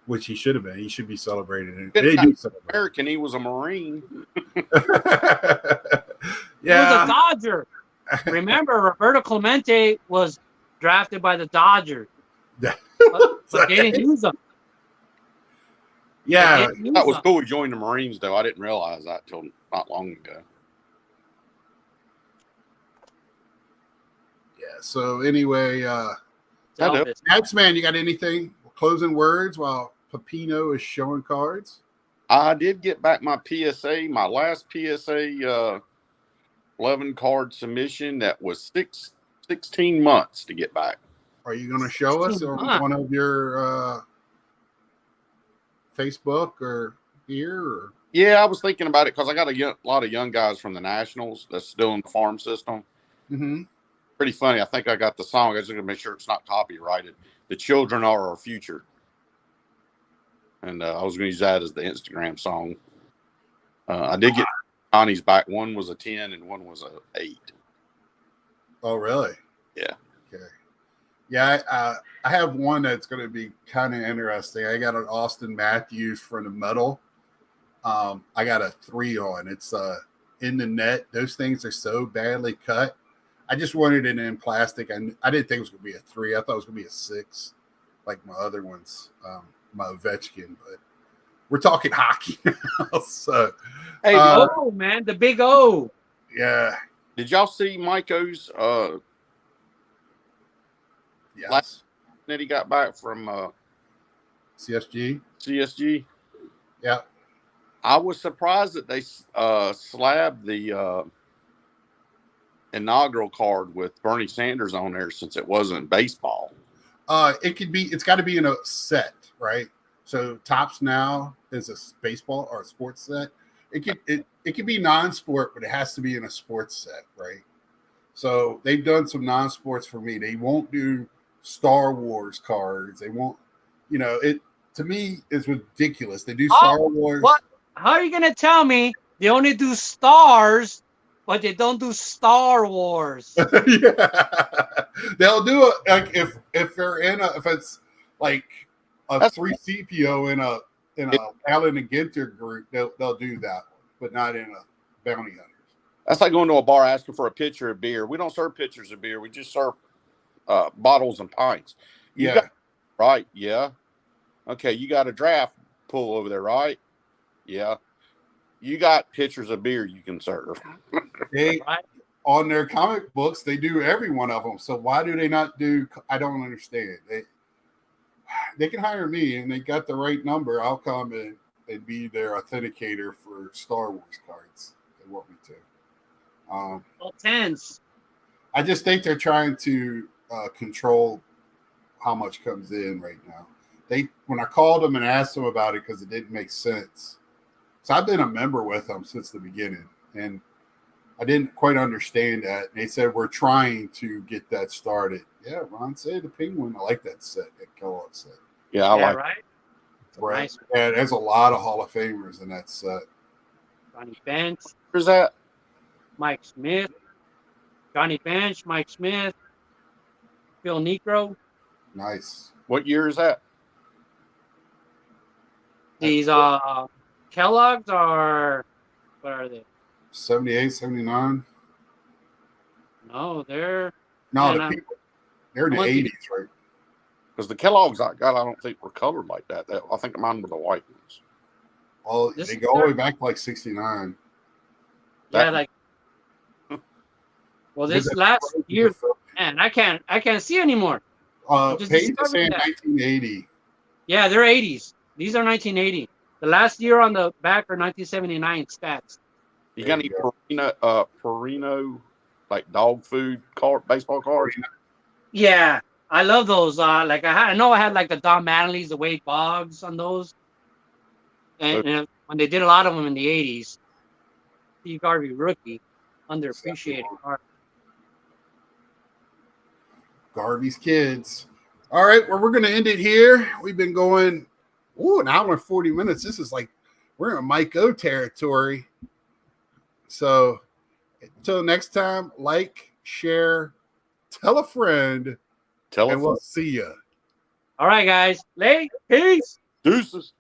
which he should have been. He should be celebrated. They do celebrate. American, he was a Marine. Yeah, he was a Dodger. Remember, Roberto Clemente was drafted by the Dodgers. But they didn't use him. Yeah. That was cool. He joined the Marines, though. I didn't realize that till not long ago. Yeah. So anyway, Elvis. Man, you got anything? Closing words while Pepino is showing cards? I did get back my PSA, my last PSA 11 card submission. That was 16 months to get back. Are you going to show us on one of your Facebook or here? Or? Yeah, I was thinking about it because I got a lot of young guys from the Nationals that's still in the farm system. Mm-hmm. Pretty funny. I think I got the song. I just going to make sure it's not copyrighted. The children are our future. And I was going to use that as the Instagram song. I did get Connie's back. One was a 10 and one was a 8. Oh, really? Yeah. Okay. Yeah, I have one that's going to be kind of interesting. I got an Austin Matthews from the metal. I got a 3 on. It's in the net. Those things are so badly cut. I just wanted it in plastic. I didn't think it was going to be a 3. I thought it was going to be a 6, like my other ones, my Ovechkin. But we're talking hockey now. So, hey, man, the big O. Yeah. Did y'all see Miko's yes. that he got back from CSG? CSG? Yeah. I was surprised that they slabbed the inaugural card with Bernie Sanders on there since it wasn't baseball. It's got to be in a set, right? So Topps now is a baseball or a sports set. It could be non-sport, but it has to be in a sports set, right? So they've done some non-sports for me. They won't do Star Wars cards. They won't, it to me is ridiculous. They do Star Wars. What? How are you gonna tell me they only do stars, but they don't do Star Wars? Yeah, they'll do it like if they're if it's like a 3CPO in a Allen and Ginter group, they'll do that one, but not in a Bounty Hunters. That's like going to a bar asking for a pitcher of beer. We don't serve pitchers of beer. We just serve bottles and pints. You Yeah. got, right? Yeah. Okay, you got a draft pool over there, right? Yeah. You got pitchers of beer you can serve. They on their comic books, they do every one of them. So why do they not do? I don't understand. They can hire me, and they got the right number. I'll come and be their authenticator for Star Wars cards. They want me to. All tens. I just think they're trying to control how much comes in right now. When I called them and asked them about it because it didn't make sense. So I've been a member with them since the beginning, and I didn't quite understand that. They said we're trying to get that started. Yeah, Ron said the Penguin. I like that set that Kellogg said. Yeah, I like. Right. Right. Nice. Yeah, there's a lot of Hall of Famers in that set. Johnny Bench, Where's that? Mike Smith, Johnny Bench, Mike Smith, Phil Necro. Nice. What year is that? These Kellogg's are, what are they? 78, 79. No, they're No, Yeah, they're in the I'm looking. 80s, right? Because the Kellogg's I got, I don't think were colored like that. I think mine were the white ones. Well, This they is go all the way back to like 69. yeah, like. Well, this last year, man, I can't see anymore. just Page is discovered saying that. 1980. Yeah, they're 80s. These are 1980. The last year on the back are 1979 stats. You got any Perino, like dog food baseball cards? Yeah, I love those. Like I know I had like the Don Mattingly's, the Wade Boggs on those, and when they did a lot of them in the 80s, Steve Garvey rookie, underappreciated card. Garvey's Kids. All right, well, we're going to end it here. We've been going, an hour and 40 minutes. This is like, we're in Mike O territory. So until next time, like, share, tell a friend, and we'll see you. All right, guys. Peace. Deuces.